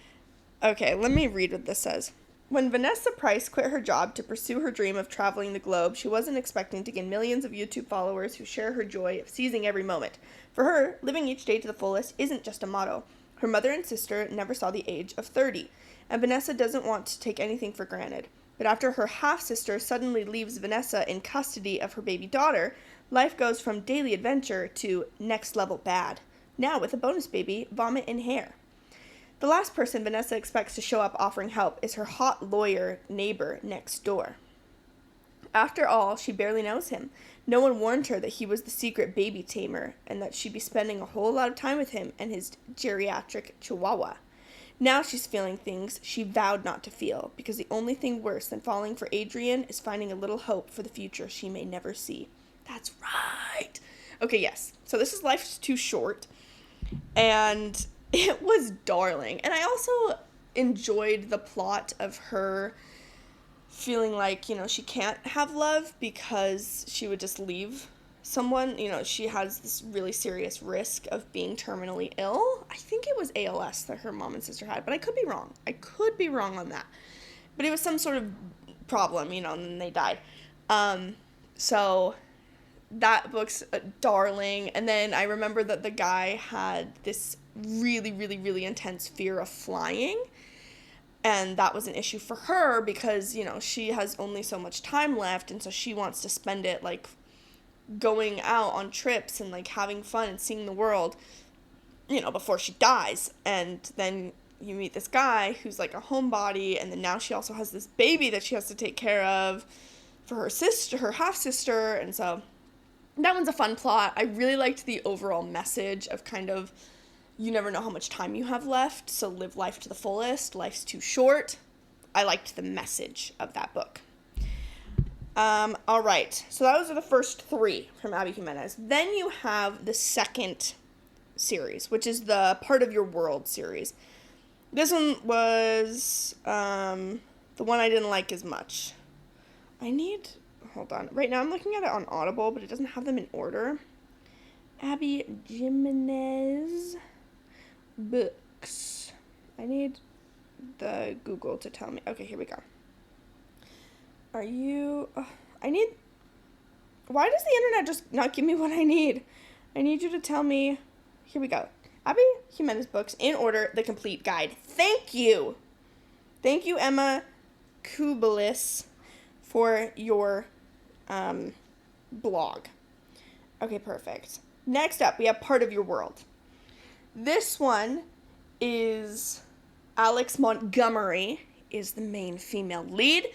Okay, let me read what this says. When Vanessa Price quit her job to pursue her dream of traveling the globe, she wasn't expecting to gain millions of YouTube followers who share her joy of seizing every moment. For her, living each day to the fullest isn't just a motto. Her mother and sister never saw the age of 30. And Vanessa doesn't want to take anything for granted. But after her half-sister suddenly leaves Vanessa in custody of her baby daughter, life goes from daily adventure to next-level bad. Now with a bonus baby, vomit and hair. The last person Vanessa expects to show up offering help is her hot lawyer neighbor next door. After all, she barely knows him. No one warned her that he was the secret baby tamer and that she'd be spending a whole lot of time with him and his geriatric chihuahua. Now she's feeling things she vowed not to feel, because the only thing worse than falling for Adrian is finding a little hope for the future she may never see. That's right. Okay, yes. So this is Life's Too Short, and it was darling. And I also enjoyed the plot of her feeling like, she can't have love because she would just leave someone. She has this really serious risk of being terminally ill. I think it was ALS that her mom and sister had, but I could be wrong. I could be wrong on that. But it was some sort of problem, and then they died. So that book's a darling. And then I remember that the guy had this really, really, really intense fear of flying. And that was an issue for her because, she has only so much time left. And so she wants to spend it, like, going out on trips and, like, having fun and seeing the world, before she dies. And then you meet this guy who's, like, a homebody. And then now she also has this baby that she has to take care of for her sister, her half-sister. And so that one's a fun plot. I really liked the overall message of kind of, you never know how much time you have left, so live life to the fullest. Life's too short. I liked the message of that book. All right, so those are the first 3 from Abby Jiminez. Then you have the second series, which is the Part of Your World series. This one was the one I didn't like as much. Hold on. Right now I'm looking at it on Audible, but it doesn't have them in order. Abby Jiminez books. I need the Google to tell me. Okay, here we go. Why does the internet just not give me what I need? I need you to tell me. Here we go. Abby Jiminez books in order, the complete guide. Thank you. Thank you, Emma Kubelis, for your blog. Okay, perfect. Next up, we have Part of Your World. This one is Alex Montgomery is the main female lead.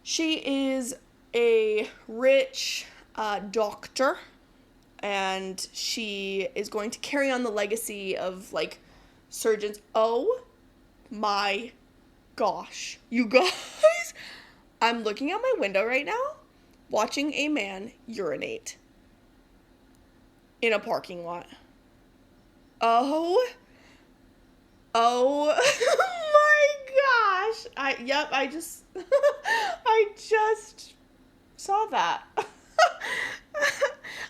She is a rich doctor, and she is going to carry on the legacy of, like, surgeons. Oh my gosh, you guys. I'm looking out my window right now, watching a man urinate in a parking lot. Oh my gosh. I just I just saw that.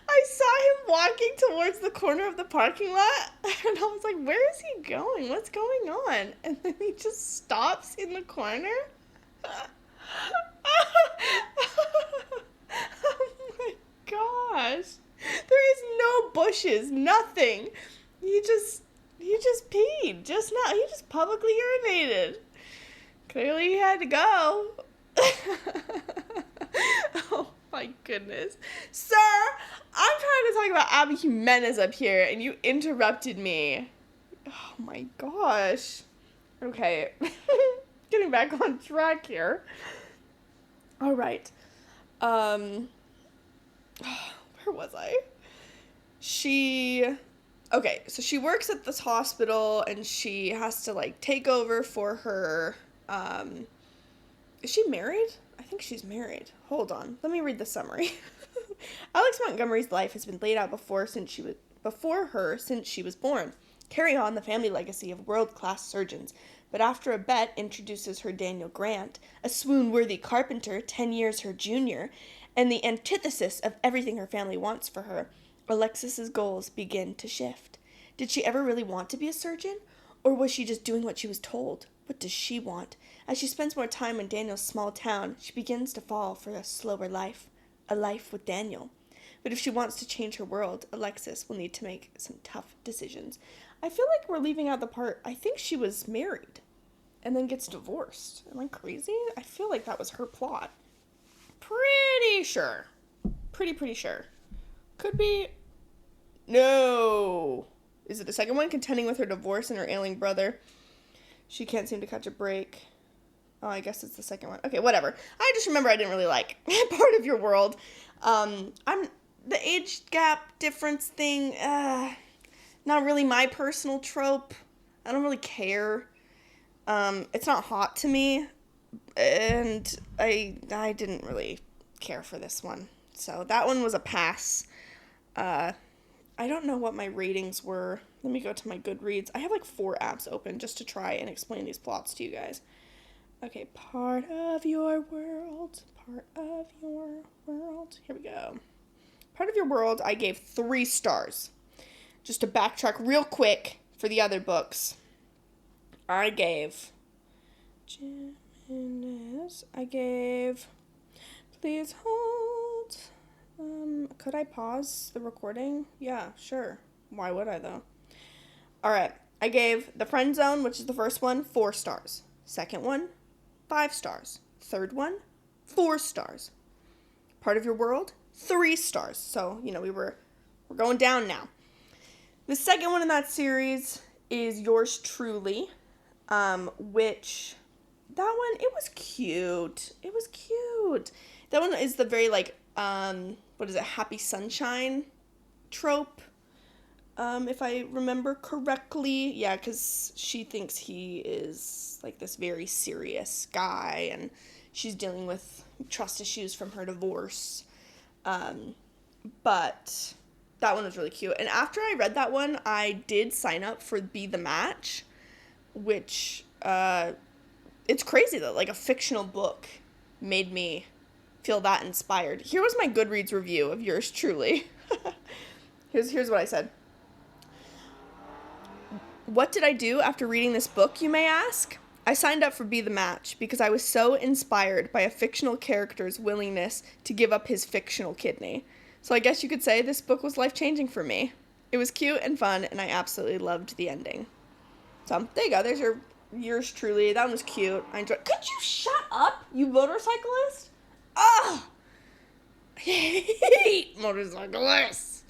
I saw him walking towards the corner of the parking lot, and I was like, where is he going? What's going on? And then he just stops in the corner. Oh my gosh. There is no bushes, nothing. He just peed just now. He just publicly urinated. Clearly he had to go. Oh my goodness. Sir, I'm trying to talk about Abby Jiminez up here, and you interrupted me. Oh my gosh. Okay. Getting back on track here. All right. Where was I? Okay, so she works at this hospital, and she has to, like, take over for her, is she married? I think she's married. Hold on. Let me read the summary. Alex Montgomery's life has been laid out before her since she was born. Carry on the family legacy of world-class surgeons. But after a bet introduces her Daniel Grant, a swoon-worthy carpenter 10 years her junior, and the antithesis of everything her family wants for her, Alexis's goals begin to shift. Did she ever really want to be a surgeon? Or was she just doing what she was told? What does she want? As she spends more time in Daniel's small town, she begins to fall for a slower life. A life with Daniel. But if she wants to change her world, Alexis will need to make some tough decisions. I feel like we're leaving out the part, I think she was married and then gets divorced. Am I crazy? I feel like that was her plot. Pretty sure. Pretty sure. Could be. No. Is it the second one? Contending with her divorce and her ailing brother. She can't seem to catch a break. Oh, I guess it's the second one. Okay, whatever. I just remember I didn't really like Part of Your World. The age gap difference thing, not really my personal trope. I don't really care. It's not hot to me, and I didn't really care for this one. So that one was a pass. I don't know what my ratings were. let me go to my Goodreads. I have like 4 apps open just to try and explain these plots to you guys. Okay, part of your world. Here we go. Part of your world, I gave 3 stars. Just to backtrack real quick for the other books. I gave Jiminez. Please hold. Could I pause the recording? Yeah, sure. Why would I though? Alright, I gave The Friend Zone, which is the first one, 4 stars. Second one, 5 stars. Third one, 4 stars. Part of Your World, 3 stars. So, we're going down now. The second one in that series is Yours Truly, which, that one, it was cute. That one is the very, Happy Sunshine trope, if I remember correctly. Yeah, because she thinks he is, this very serious guy, and she's dealing with trust issues from her divorce. But that one was really cute. And after I read that one, I did sign up for Be the Match, which, it's crazy that, a fictional book made me feel that inspired. Here was my Goodreads review of Yours Truly. Here's what I said. What did I do after reading this book, you may ask? I signed up for Be the Match because I was so inspired by a fictional character's willingness to give up his fictional kidney. So I guess you could say this book was life-changing for me. It was cute and fun, and I absolutely loved the ending. So, there you go. There's Yours Truly. That one was cute. I enjoyed. Could you shut up, you motorcyclist? Ugh! I hate motorcyclists.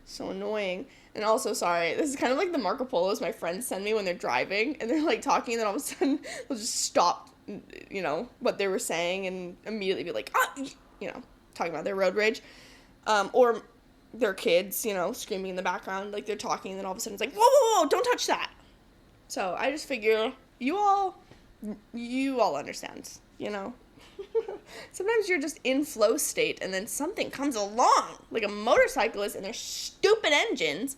So annoying. And also, sorry, this is kind of like the Marco Polos my friends send me when they're driving, and they're, talking, and then all of a sudden, they'll just stop, what they were saying, and immediately be like, talking about their road rage. Or their kids, screaming in the background, they're talking, and then all of a sudden it's like, whoa, whoa, whoa, don't touch that. So I just figure you all understand, Sometimes you're just in flow state, and then something comes along, like a motorcyclist and their stupid engines,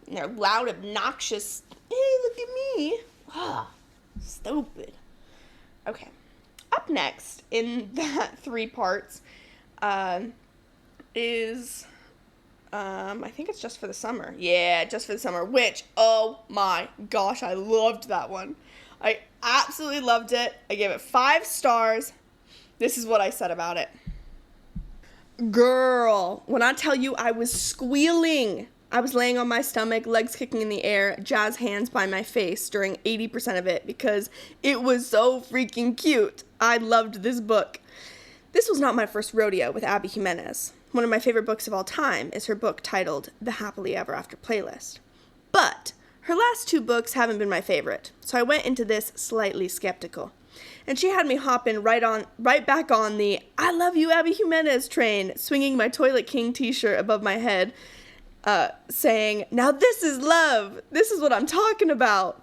and their loud, obnoxious, hey, look at me. Ah, stupid. Okay. Up next in that 3 parts, is, I think it's Just for the Summer. Yeah, Just for the Summer, which, oh my gosh, I loved that one. I absolutely loved it. I gave it 5 stars. This is what I said about it. Girl, when I tell you I was squealing, I was laying on my stomach, legs kicking in the air, jazz hands by my face during 80% of it because it was so freaking cute. I loved this book. This was not my first rodeo with Abby Jiminez. One of my favorite books of all time is her book titled The Happily Ever After Playlist. But her last 2 books haven't been my favorite, so I went into this slightly skeptical. And she had me hopping right back on the I love you, Abby Jiminez train, swinging my Toilet King t-shirt above my head, saying, now this is love. This is what I'm talking about.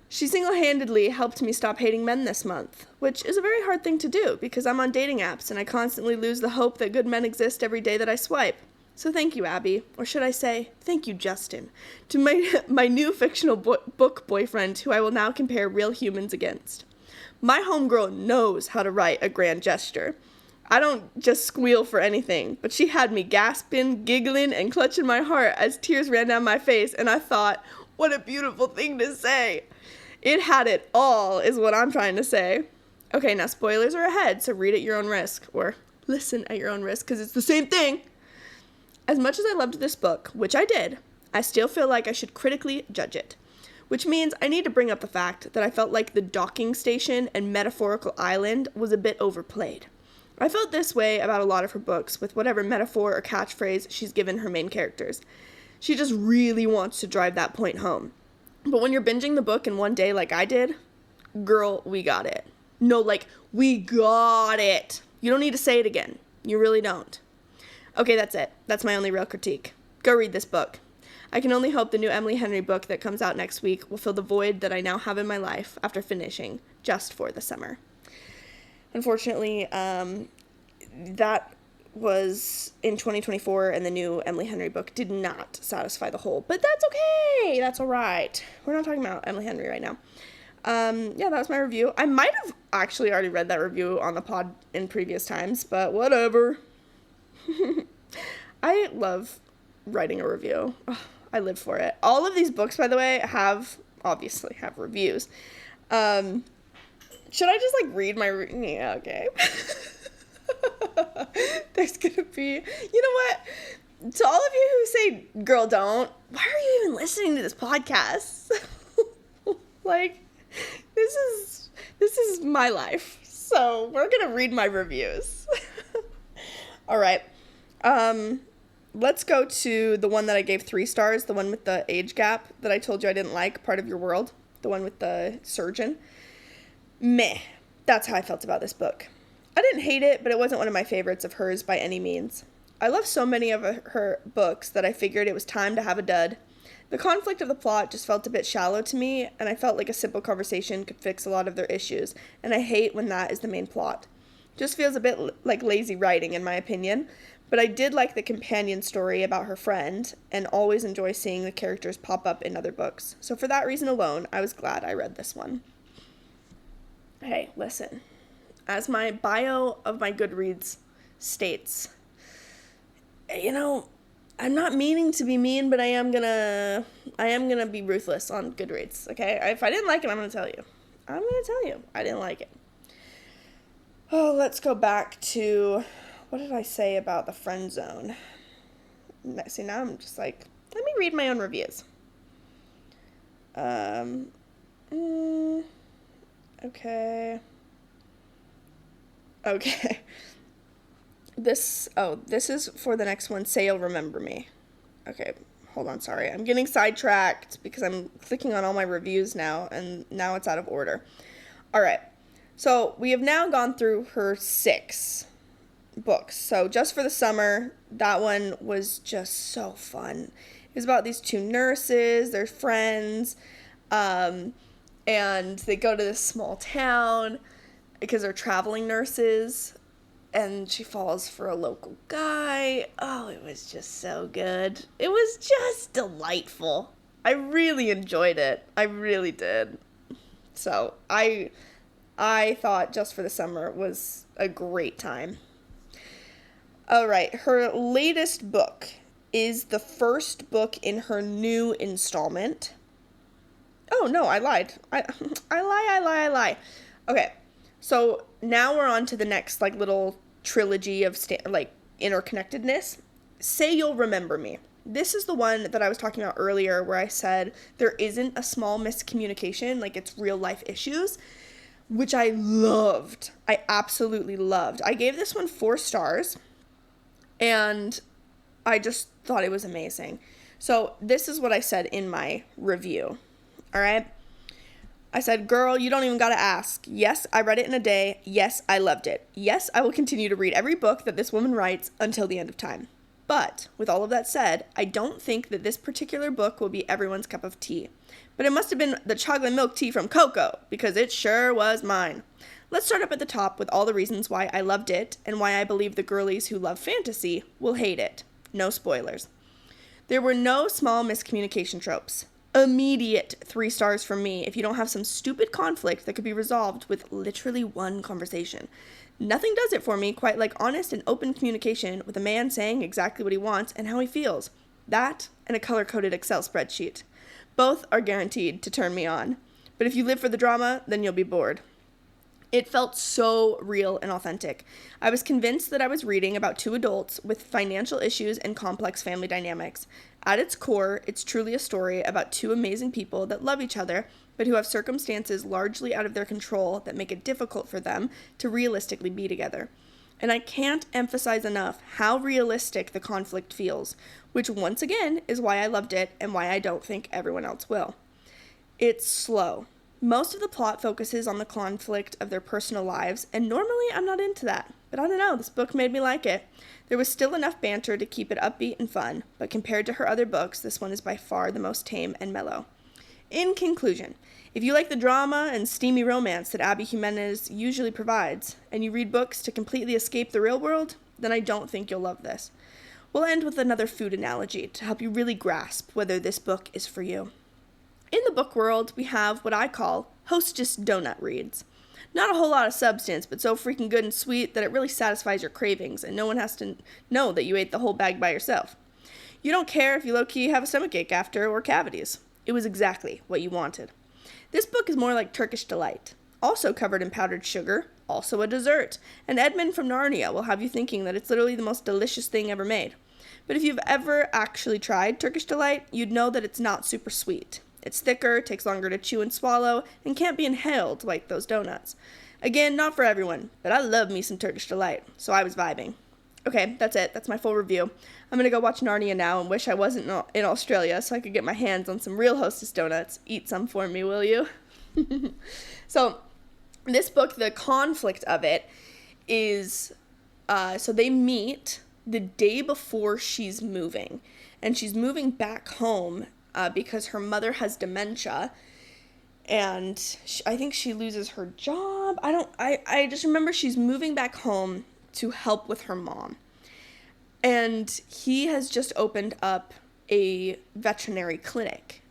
She single-handedly helped me stop hating men this month, which is a very hard thing to do because I'm on dating apps and I constantly lose the hope that good men exist every day that I swipe. So thank you, Abby, or should I say, thank you, Justin, to my new fictional book boyfriend who I will now compare real humans against. My homegirl knows how to write a grand gesture. I don't just squeal for anything, but she had me gasping, giggling, and clutching my heart as tears ran down my face, and I thought, what a beautiful thing to say. It had it all, is what I'm trying to say. Okay, now spoilers are ahead, so read at your own risk, or listen at your own risk, because it's the same thing. As much as I loved this book, which I did, I still feel like I should critically judge it. Which means I need to bring up the fact that I felt like the docking station and metaphorical island was a bit overplayed. I felt this way about a lot of her books with whatever metaphor or catchphrase she's given her main characters. She just really wants to drive that point home. But when you're binging the book in one day like I did, girl, we got it. No, we got it. You don't need to say it again. You really don't. Okay, that's it. That's my only real critique. Go read this book. I can only hope the new Emily Henry book that comes out next week will fill the void that I now have in my life after finishing Just for the Summer. Unfortunately, that was in 2024, and the new Emily Henry book did not satisfy the hole. But that's okay. That's all right. We're not talking about Emily Henry right now. Yeah, that was my review. I might have actually already read that review on the pod in previous times, but whatever. I love writing a review. Ugh, I live for it. All of these books, by the way, obviously have reviews. Should I just, like, read my... Yeah, okay. There's gonna be... You know what? To all of you who say, girl, don't, why are you even listening to this podcast? Like, this is my life. So we're gonna read my reviews. All right. Let's go to the one that I gave 3 stars, the one with the age gap that I told you I didn't like, Part of Your World, the one with the surgeon. Meh. That's how I felt about this book. I didn't hate it, but it wasn't one of my favorites of hers by any means. I love so many of her books that I figured it was time to have a dud. The conflict of the plot just felt a bit shallow to me, and I felt like a simple conversation could fix a lot of their issues, and I hate when that is the main plot. Just feels a bit like lazy writing, in my opinion, but I did like the companion story about her friend, and always enjoy seeing the characters pop up in other books. So for that reason alone, I was glad I read this one. Hey, listen. As my bio of my Goodreads states, you know, I'm not meaning to be mean, but I am gonna be ruthless on Goodreads, okay? If I didn't like it, I'm gonna tell you. I didn't like it. Oh, let's go back to, what did I say about the friend zone? See, now I'm just like, let me read my own reviews. Okay. This is for the next one. Say You'll Remember Me. Okay, hold on, sorry. I'm getting sidetracked because I'm clicking on all my reviews now, and now it's out of order. All right, so we have now gone through her 6 books. So Just for the Summer, that one was just so fun. It was about these 2 nurses, they're friends, and they go to this small town because they're traveling nurses, and she falls for a local guy. Oh, it was just so good. It was just delightful. I really enjoyed it. I really did. So I thought Just for the Summer was a great time. All right, her latest book is the first book in her new installment. Oh, no, I lied. I lie. Okay, so now we're on to the next, like, little trilogy of, interconnectedness. Say You'll Remember Me. This is the one that I was talking about earlier where I said there isn't a small miscommunication, like it's real life issues, which I loved. I absolutely loved. I gave this one 4 stars, and I just thought it was amazing. So this is what I said in my review. All right. I said, girl, you don't even gotta ask. Yes, I read it in a day. Yes, I loved it. Yes, I will continue to read every book that this woman writes until the end of time. But, with all of that said, I don't think that this particular book will be everyone's cup of tea. But it must have been the chocolate milk tea from Coco, because it sure was mine. Let's start up at the top with all the reasons why I loved it, and why I believe the girlies who love fantasy will hate it. No spoilers. There were no small miscommunication tropes. Immediate 3 stars from me if you don't have some stupid conflict that could be resolved with literally one conversation. Nothing does it for me quite like honest and open communication with a man saying exactly what he wants and how he feels. That and a color-coded Excel spreadsheet. Both are guaranteed to turn me on. But if you live for the drama, then you'll be bored. It felt so real and authentic. I was convinced that I was reading about 2 adults with financial issues and complex family dynamics. At its core, it's truly a story about 2 amazing people that love each other, but who have circumstances largely out of their control that make it difficult for them to realistically be together. And I can't emphasize enough how realistic the conflict feels, which once again is why I loved it and why I don't think everyone else will. It's slow. Most of the plot focuses on the conflict of their personal lives, and normally I'm not into that. But I don't know, this book made me like it. There was still enough banter to keep it upbeat and fun, but compared to her other books, this one is by far the most tame and mellow. In conclusion, if you like the drama and steamy romance that Abby Jiminez usually provides, and you read books to completely escape the real world, then I don't think you'll love this. We'll end with another food analogy to help you really grasp whether this book is for you. In the book world, we have what I call Hostess donut reads. Not a whole lot of substance, but so freaking good and sweet that it really satisfies your cravings, and no one has to know that you ate the whole bag by yourself. You don't care if you low-key have a stomachache after or cavities. It was exactly what you wanted. This book is more like Turkish Delight, also covered in powdered sugar, also a dessert, and Edmund from Narnia will have you thinking that it's literally the most delicious thing ever made. But if you've ever actually tried Turkish Delight, you'd know that it's not super sweet. It's thicker, takes longer to chew and swallow, and can't be inhaled like those donuts. Again, not for everyone, but I love me some Turkish Delight, so I was vibing. Okay, that's it. That's my full review. I'm gonna go watch Narnia now and wish I wasn't in Australia so I could get my hands on some real Hostess donuts. Eat some for me, will you? So, this book, the conflict of it is, so they meet the day before she's moving, and she's moving back home because her mother has dementia, and I think she loses her job. I just remember she's moving back home to help with her mom, and he has just opened up a veterinary clinic.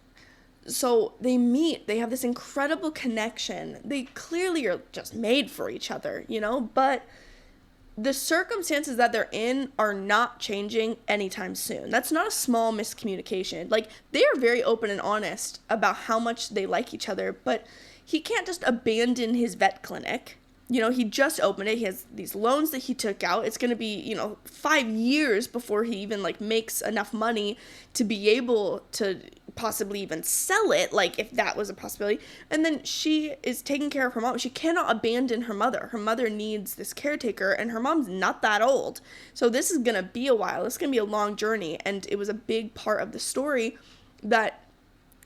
So they meet, they have this incredible connection. They clearly are just made for each other, but the circumstances that they're in are not changing anytime soon. That's not a small miscommunication. Like, they are very open and honest about how much they like each other, but he can't just abandon his vet clinic. He just opened it. He has these loans that he took out. It's going to be, 5 years before he even, makes enough money to be able to possibly even sell it, if that was a possibility. And then she is taking care of her mom. She cannot abandon her mother. Her mother needs this caretaker, and her mom's not that old. So this is going to be a while. It's going to be a long journey, and it was a big part of the story that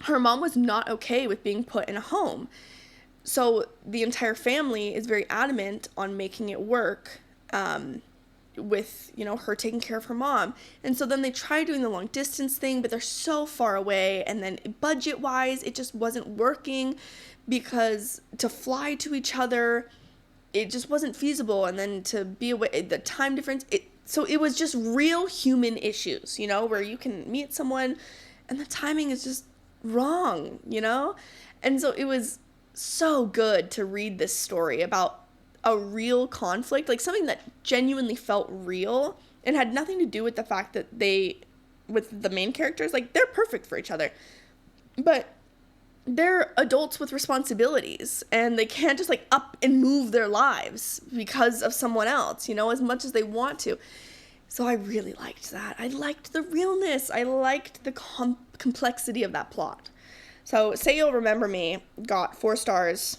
her mom was not okay with being put in a home. So the entire family is very adamant on making it work, with, her taking care of her mom. And so then they try doing the long distance thing, but they're so far away. And then budget wise, it just wasn't working because to fly to each other, it just wasn't feasible. And then to be away, the time difference, so it was just real human issues, where you can meet someone and the timing is just wrong, And so it was so good to read this story about a real conflict, something that genuinely felt real and had nothing to do with the fact that with the main characters, they're perfect for each other, but they're adults with responsibilities and they can't just up and move their lives because of someone else, as much as they want to. So I really liked that. I liked the realness. I liked the complexity of that plot. So Say You'll Remember Me got 4 stars.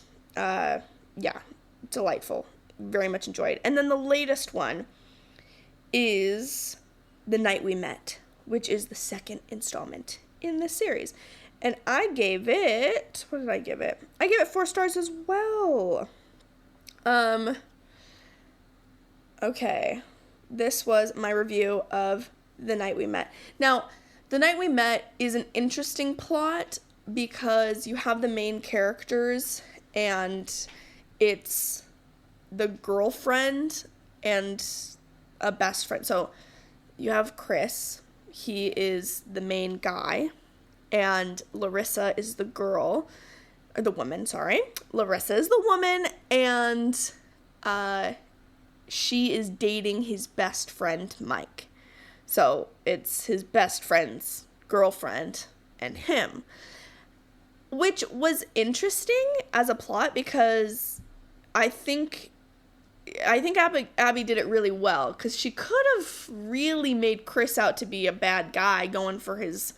Delightful. Very much enjoyed. And then the latest one is The Night We Met, which is the second installment in this series. And I gave it, what did I give it? I gave it 4 stars as well. Okay. This was my review of The Night We Met. Now, The Night We Met is an interesting plot because you have the main characters and it's the girlfriend and a best friend. So you have Chris. He is the main guy. And Larissa is the girl. Or the woman, sorry. Larissa is the woman. And she is dating his best friend, Mike. So it's his best friend's girlfriend and him. Which was interesting as a plot because I think Abby did it really well because she could have really made Chris out to be a bad guy going for his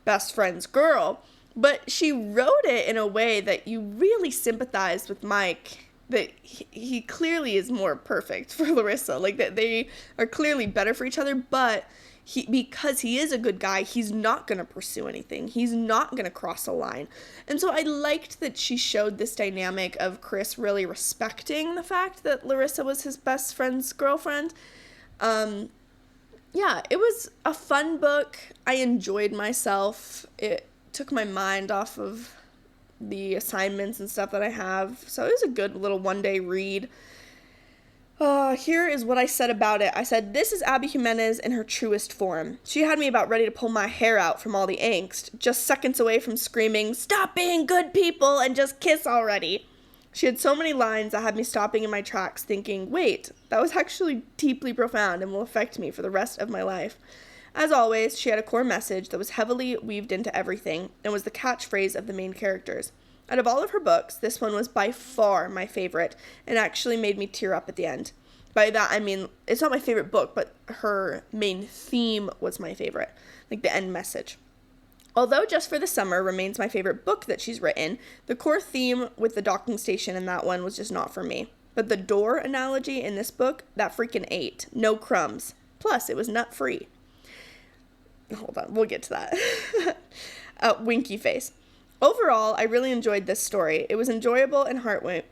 best friend's girl, but she wrote it in a way that you really sympathized with Mike, that he clearly is more perfect for Larissa, that they are clearly better for each other, but because he is a good guy, he's not going to pursue anything. He's not going to cross a line. And so I liked that she showed this dynamic of Chris really respecting the fact that Larissa was his best friend's girlfriend. It was a fun book. I enjoyed myself. It took my mind off of the assignments and stuff that I have. So it was a good little one-day read. Here is what I said about it. I said, this is Abby Jimenez in her truest form. She had me about ready to pull my hair out from all the angst, just seconds away from screaming, "Stop being good people and just kiss already." She had so many lines that had me stopping in my tracks thinking, wait, that was actually deeply profound and will affect me for the rest of my life. As always, she had a core message that was heavily weaved into everything and was the catchphrase of the main characters. Out of all of her books, this one was by far my favorite and actually made me tear up at the end. By that, I mean, it's not my favorite book, but her main theme was my favorite, like the end message. Although Just for the Summer remains my favorite book that she's written, the core theme with the docking station in that one was just not for me. But the door analogy in this book, that freaking ate. No crumbs. Plus, it was nut-free. Hold on, we'll get to that. Winky face. Overall, I really enjoyed this story. It was enjoyable and heartwarming.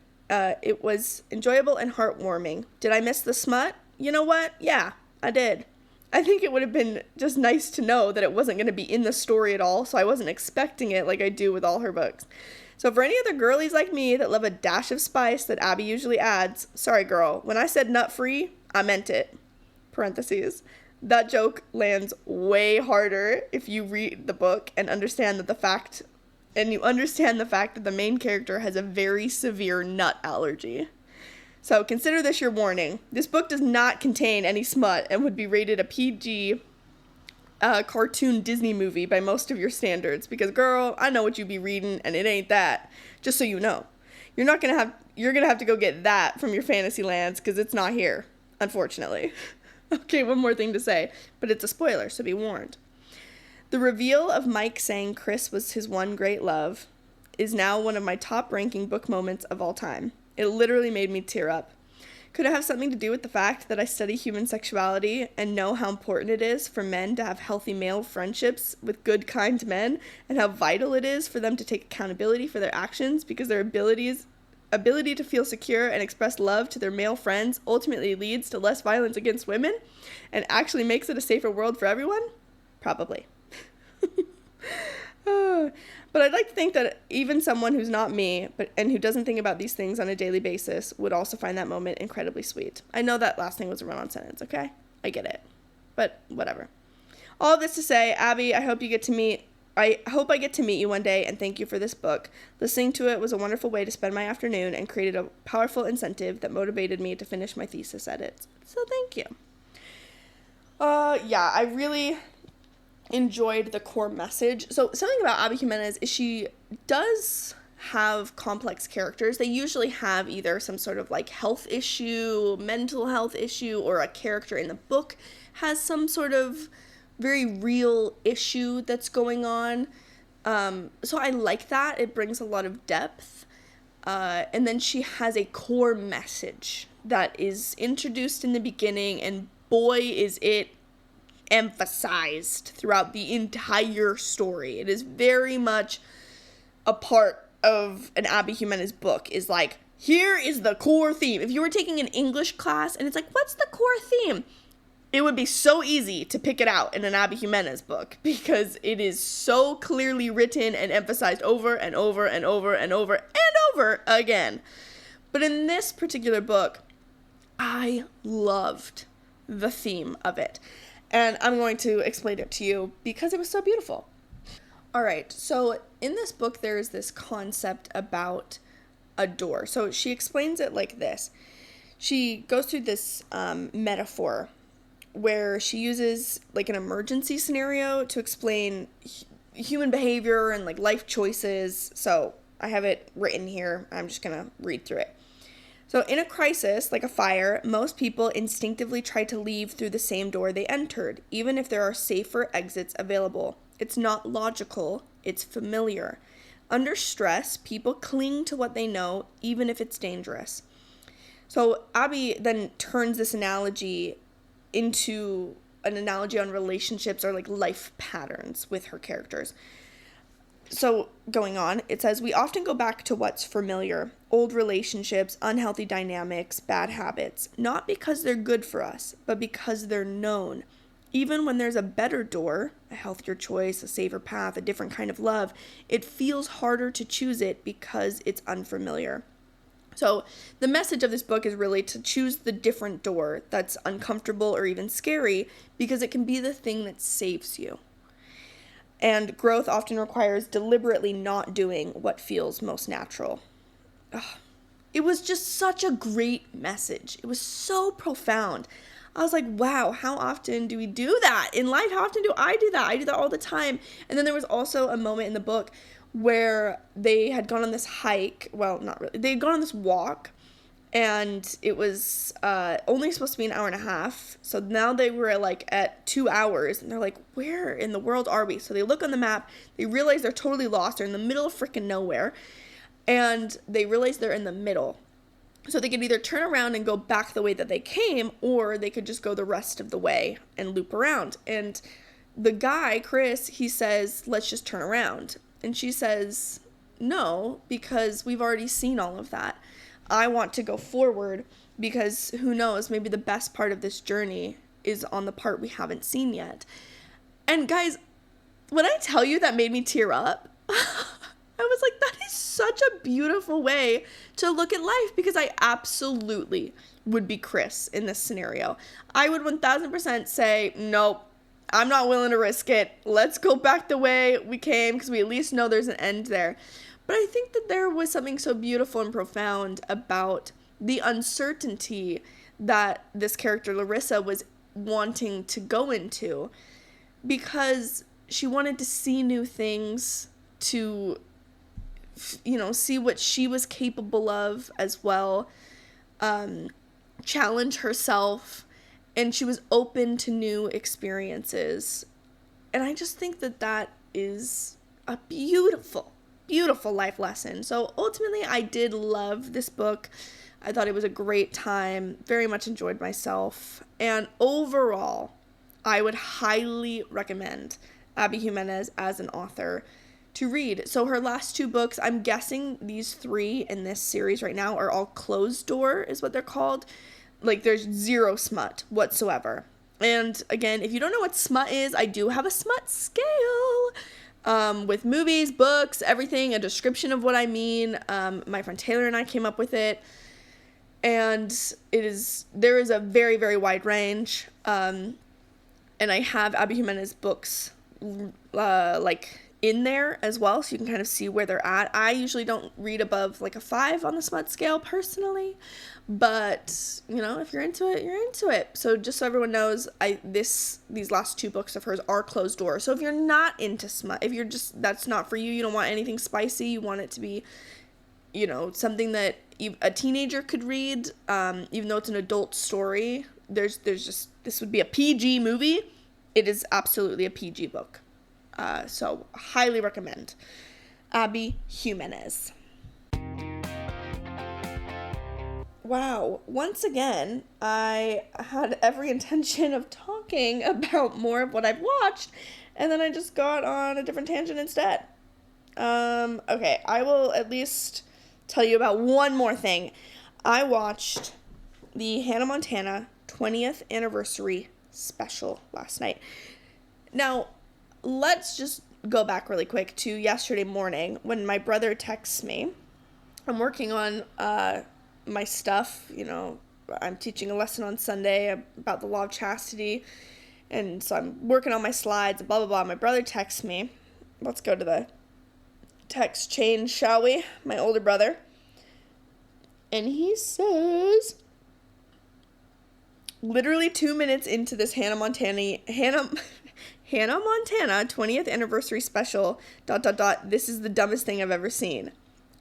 Did I miss the smut? You know what? Yeah, I did. I think it would have been just nice to know that it wasn't going to be in the story at all, so I wasn't expecting it like I do with all her books. So for any other girlies like me that love a dash of spice that Abby usually adds, sorry girl, when I said nut-free, I meant it. Parentheses. That joke lands way harder if you read the book and understand that the fact that the main character has a very severe nut allergy. So consider this your warning. This book does not contain any smut and would be rated a PG cartoon Disney movie by most of your standards because, girl, I know what you be reading and it ain't that. Just so you know. You're gonna have to go get that from your fantasy lands because it's not here, unfortunately. Okay, one more thing to say, but it's a spoiler, so be warned. The reveal of Mike saying Chris was his one great love is now one of my top-ranking book moments of all time. It literally made me tear up. Could it have something to do with the fact that I study human sexuality and know how important it is for men to have healthy male friendships with good, kind men, and how vital it is for them to take accountability for their actions because their ability to feel secure and express love to their male friends ultimately leads to less violence against women and actually makes it a safer world for everyone? Probably. But I'd like to think that even someone who's not me, and who doesn't think about these things on a daily basis, would also find that moment incredibly sweet. I know that last thing was a run-on sentence, okay? I get it. But whatever. All of this to say, Abby, I hope I get to meet you one day, and thank you for this book. Listening to it was a wonderful way to spend my afternoon and created a powerful incentive that motivated me to finish my thesis edits. So thank you. Yeah, I really enjoyed the core message. So something about Abby Jimenez is she does have complex characters. They usually have either some sort of like health issue, mental health issue, or a character in the book has some sort of very real issue that's going on. So I like that. It brings a lot of depth. And then she has a core message that is introduced in the beginning, and boy, is it emphasized throughout the entire story. It is very much a part of an Abby Jimenez book, is like, here is the core theme. If you were taking an English class and it's like, what's the core theme? It would be so easy to pick it out in an Abby Jimenez book because it is so clearly written and emphasized over and over and over and over and over again. But in this particular book, I loved the theme of it. And I'm going to explain it to you because it was so beautiful. All right, so in this book, there is this concept about a door. So she explains it like this. She goes through this metaphor where she uses like an emergency scenario to explain human behavior and like life choices. So I have it written here. I'm just going to read through it. So in a crisis, like a fire, most people instinctively try to leave through the same door they entered, even if there are safer exits available. It's not logical, it's familiar. Under stress, people cling to what they know, even if it's dangerous. So Abby then turns this analogy into an analogy on relationships or like life patterns with her characters. So going on, it says, we often go back to what's familiar, old relationships, unhealthy dynamics, bad habits, not because they're good for us, but because they're known. Even when there's a better door, a healthier choice, a safer path, a different kind of love, it feels harder to choose it because it's unfamiliar. So the message of this book is really to choose the different door that's uncomfortable or even scary, because it can be the thing that saves you. And growth often requires deliberately not doing what feels most natural. Ugh. It was just such a great message. It was so profound. I was like, wow, how often do we do that in life? How often do I do that? I do that all the time. And then there was also a moment in the book where they had gone on this hike. Well, not really. They had gone on this walk, and it was only supposed to be an hour and a half. So now they were like at 2 hours, and they're like, where in the world are we? So they look on the map. They realize they're totally lost. They're in the middle of freaking nowhere. And they realize they're in the middle. So they could either turn around and go back the way that they came, or they could just go the rest of the way and loop around. And the guy, Chris, he says, let's just turn around. And she says, no, because we've already seen all of that. I want to go forward because who knows, maybe the best part of this journey is on the part we haven't seen yet. And guys, when I tell you that made me tear up, I was like, that is such a beautiful way to look at life, because I absolutely would be Chris in this scenario. I would 1000% say, nope, I'm not willing to risk it. Let's go back the way we came, because we at least know there's an end there. But I think that there was something so beautiful and profound about the uncertainty that this character, Larissa, was wanting to go into, because she wanted to see new things, to see what she was capable of as well, challenge herself, and she was open to new experiences. And I just think that that is a beautiful, beautiful life lesson. So ultimately, I did love this book. I thought it was a great time, very much enjoyed myself, and overall, I would highly recommend Abby Jiminez as an author to read. So her last 2 books, I'm guessing these 3 in this series right now are all closed door is what they're called. Like, there's zero smut whatsoever. And again, if you don't know what smut is, I do have a smut scale with movies, books, everything, a description of what I mean. My friend Taylor and I came up with it. And there is a very, very wide range. And I have Abby Jimenez books in there as well, so you can kind of see where they're at. I usually don't read above like a 5 on the smut scale personally, but if you're into it, you're into it. So just so everyone knows, these last 2 books of hers are closed door. So if you're not into smut, if you're just, that's not for you, you don't want anything spicy, you want it to be something that a teenager could read, even though it's an adult story, this would be a PG movie. It is absolutely a PG book. So highly recommend Abby Jiminez. Wow, once again, I had every intention of talking about more of what I've watched, and then I just got on a different tangent instead. Okay, I will at least tell you about one more thing. I watched the Hannah Montana 20th anniversary special last night. Now, let's just go back really quick to yesterday morning when my brother texts me. I'm working on my stuff, I'm teaching a lesson on Sunday about the law of chastity, and so I'm working on my slides, blah, blah, blah. My brother texts me. Let's go to the text chain, shall we? My older brother. And he says, literally 2 minutes into this Hannah Montana 20th anniversary special, ... this is the dumbest thing I've ever seen.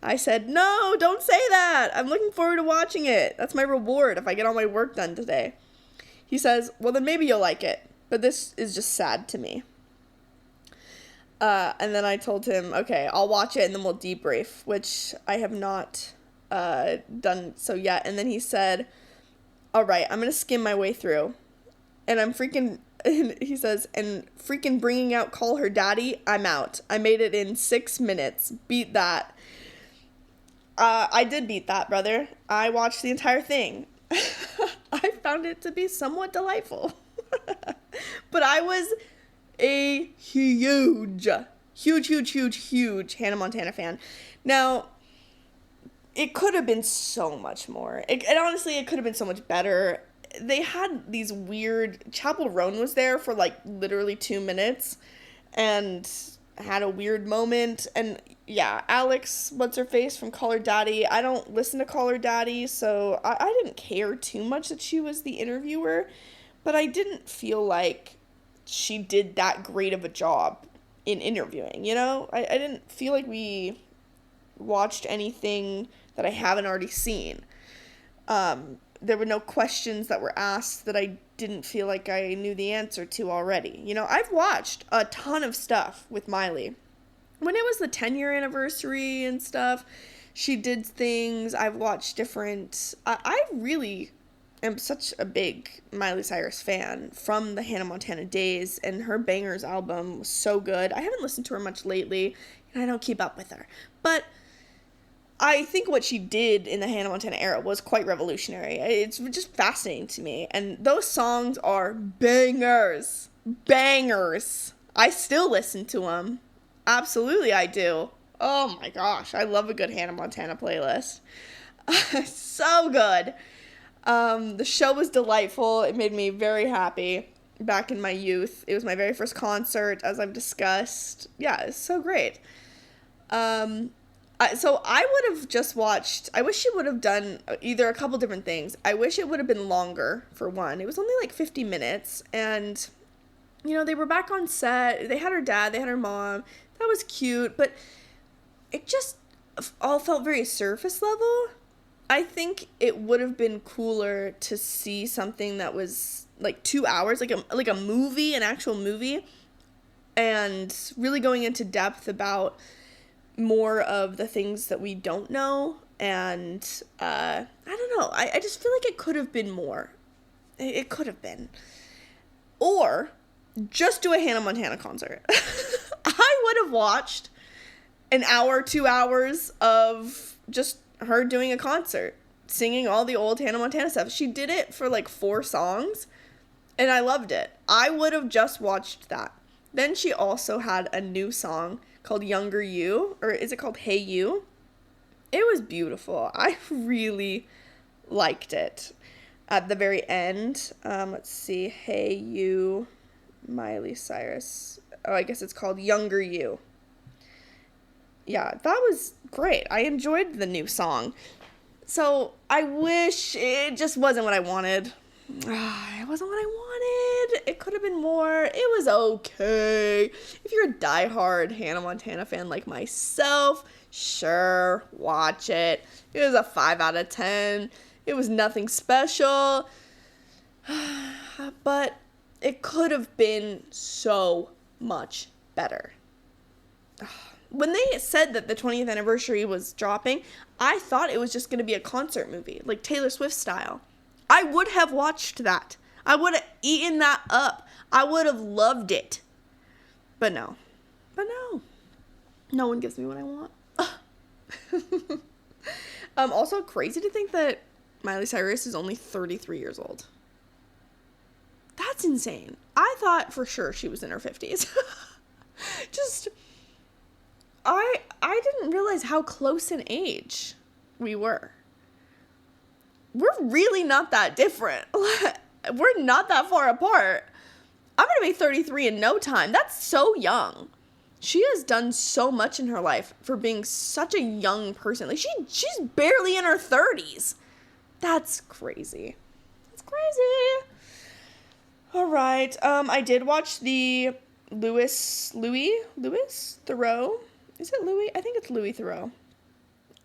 I said, no, don't say that. I'm looking forward to watching it. That's my reward if I get all my work done today. He says, well, then maybe you'll like it, but this is just sad to me. And then I told him, okay, I'll watch it and then we'll debrief, which I have not done so yet. And then he said, all right, I'm going to skim my way through. And he says, and freaking bringing out Call Her Daddy, I'm out. I made it in 6 minutes. Beat that. I did beat that, brother. I watched the entire thing. I found it to be somewhat delightful. But I was a huge Hannah Montana fan. Now, it could have been so much more. And honestly, it could have been so much better. They had these weird... Chapel Roan was there for, like, literally 2 minutes and had a weird moment. And, yeah, Alex, what's-her-face from Call Her Daddy. I don't listen to Call Her Daddy, so I didn't care too much that she was the interviewer. But I didn't feel like she did that great of a job in interviewing, you know? I didn't feel like we watched anything that I haven't already seen. There were no questions that were asked that I didn't feel like I knew the answer to already. You know, I've watched a ton of stuff with Miley. When it was the 10-year anniversary and stuff, she did things. I've watched different... I really am such a big Miley Cyrus fan from the Hannah Montana days, and her Bangers album was so good. I haven't listened to her much lately, and I don't keep up with her. But I think what she did in the Hannah Montana era was quite revolutionary. It's just fascinating to me. And those songs are bangers. Bangers. I still listen to them. Absolutely I do. Oh my gosh. I love a good Hannah Montana playlist. So good. The show was delightful. It made me very happy back in my youth. It was my very first concert, as I've discussed. Yeah, it's so great. So I would have just watched, I wish she would have done either a couple different things. I wish it would have been longer, for one. It was only like 50 minutes, and, you know, they were back on set. They had her dad, they had her mom. That was cute, but it just all felt very surface level. I think it would have been cooler to see something that was like 2 hours, like a movie, an actual movie, and really going into depth about more of the things that we don't know. And I don't know, I just feel like it could have been more. It could have been. Or just do a Hannah Montana concert. I would have watched an hour, 2 hours of just her doing a concert, singing all the old Hannah Montana stuff. She did it for like 4 songs, and I loved it. I would have just watched that. Then she also had a new song called Younger You, or is it called Hey You? It was beautiful. I really liked it. At the very end, let's see, Hey You, Miley Cyrus. Oh, I guess it's called Younger You. Yeah, that was great. I enjoyed the new song. So I wish it just wasn't what I wanted. It wasn't what I wanted. It could have been more. It was okay. If you're a diehard Hannah Montana fan like myself, sure, watch it. It was a 5 out of 10. It was nothing special. But it could have been so much better. When they said that the 20th anniversary was dropping, I thought it was just going to be a concert movie, like Taylor Swift style. I would have watched that. I would have eaten that up. I would have loved it. But no. No one gives me what I want. Also crazy to think that Miley Cyrus is only 33 years old. That's insane. I thought for sure she was in her 50s. I didn't realize how close in age we were. We're really not that different. We're not that far apart. I'm going to be 33 in no time. That's so young. She has done so much in her life for being such a young person. Like, she's barely in her 30s. That's crazy. That's crazy. All right. I did watch the Louis Theroux. Is it Louis? I think it's Louis Theroux.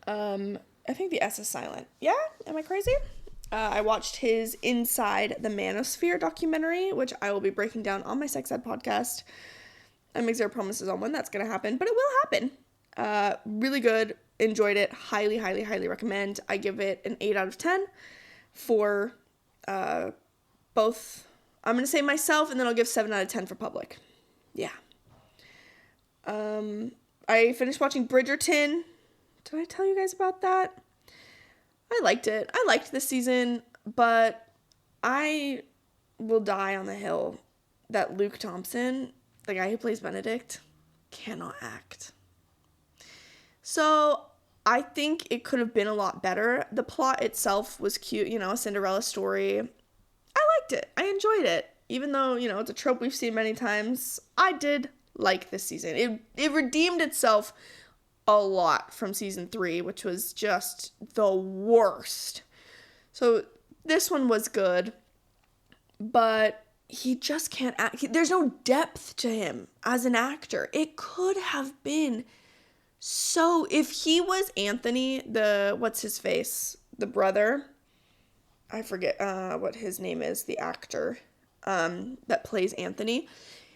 I think the S is silent. Yeah? Am I crazy? I watched his Inside the Manosphere documentary, which I will be breaking down on my sex ed podcast. I make zero promises on when that's going to happen, but it will happen. Really good. Enjoyed it. Highly, highly, highly recommend. I give it an 8 out of 10 for both. I'm going to say myself, and then I'll give 7 out of 10 for public. Yeah. I finished watching Bridgerton. Did I tell you guys about that? I liked it. I liked this season, but I will die on the hill that Luke Thompson, the guy who plays Benedict, cannot act. So I think it could have been a lot better. The plot itself was cute, a Cinderella story. I liked it. I enjoyed it. Even though, it's a trope we've seen many times, I did like this season. It redeemed itself a lot from season 3, which was just the worst. So this one was good, but he just can't act. There's no depth to him as an actor. It could have been so, if he was Anthony, what's his face? The brother. I forget what his name is, the actor that plays Anthony.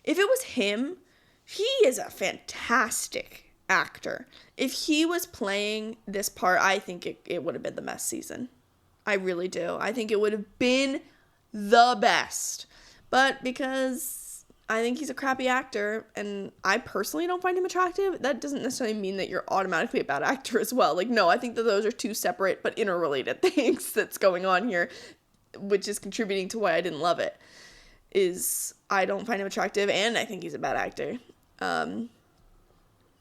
If it was him, he is a fantastic actor. If he was playing this part, I think it would have been the best season. I really do. I think it would have been the best. But because I think he's a crappy actor, and I personally don't find him attractive, that doesn't necessarily mean that you're automatically a bad actor as well. Like, no, I think that those are two separate but interrelated things that's going on here, which is contributing to why I didn't love it, is I don't find him attractive, and I think he's a bad actor.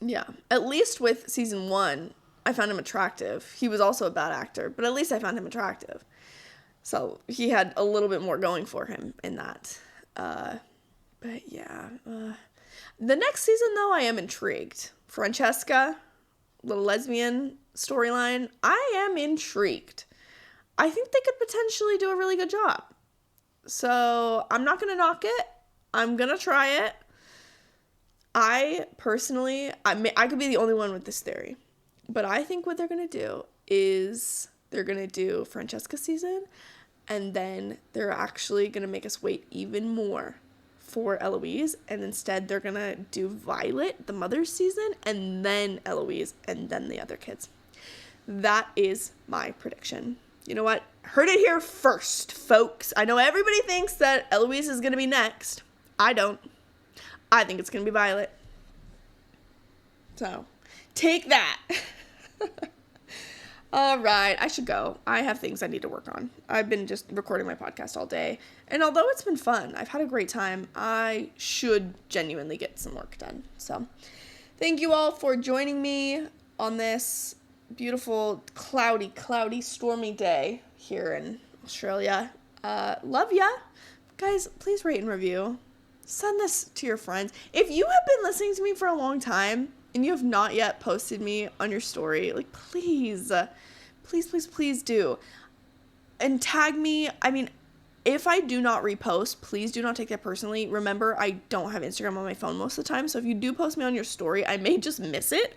Yeah, at least with season 1, I found him attractive. He was also a bad actor, but at least I found him attractive. So he had a little bit more going for him in that. But yeah, the next season though, I am intrigued. Francesca, little lesbian storyline, I am intrigued. I think they could potentially do a really good job. So I'm not going to knock it. I'm going to try it. I personally, I could be the only one with this theory, but I think what they're going to do is they're going to do Francesca season, and then they're actually going to make us wait even more for Eloise, and instead they're going to do Violet, the mother's season, and then Eloise, and then the other kids. That is my prediction. You know what? Heard it here first, folks. I know everybody thinks that Eloise is going to be next. I don't. I think it's going to be Violet. So, take that. All right, I should go. I have things I need to work on. I've been just recording my podcast all day. And although it's been fun, I've had a great time, I should genuinely get some work done. So, thank you all for joining me on this beautiful, cloudy, stormy day here in Australia. Love ya. Guys, please rate and review. Send this to your friends. If you have been listening to me for a long time and you have not yet posted me on your story, like, please do. And tag me. I mean, if I do not repost, please do not take that personally. Remember, I don't have Instagram on my phone most of the time, so if you do post me on your story, I may just miss it.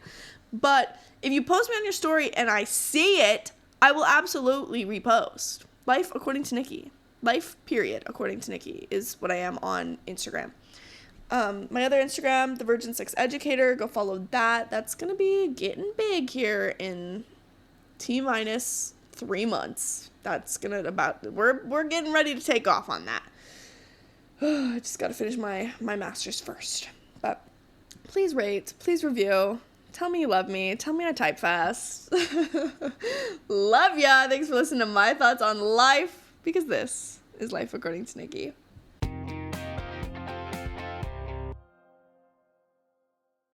But if you post me on your story and I see it, I will absolutely repost. Life according to Nikki. Life, period, according to Nikki, is what I am on Instagram. My other Instagram, The Virgin Sex Educator, go follow that. That's going to be getting big here in T-minus 3 months. That's going to we're getting ready to take off on that. I just got to finish my master's first. But please rate, please review. Tell me you love me. Tell me I type fast. Love ya. Thanks for listening to my thoughts on life, because this is Life According to Nikki.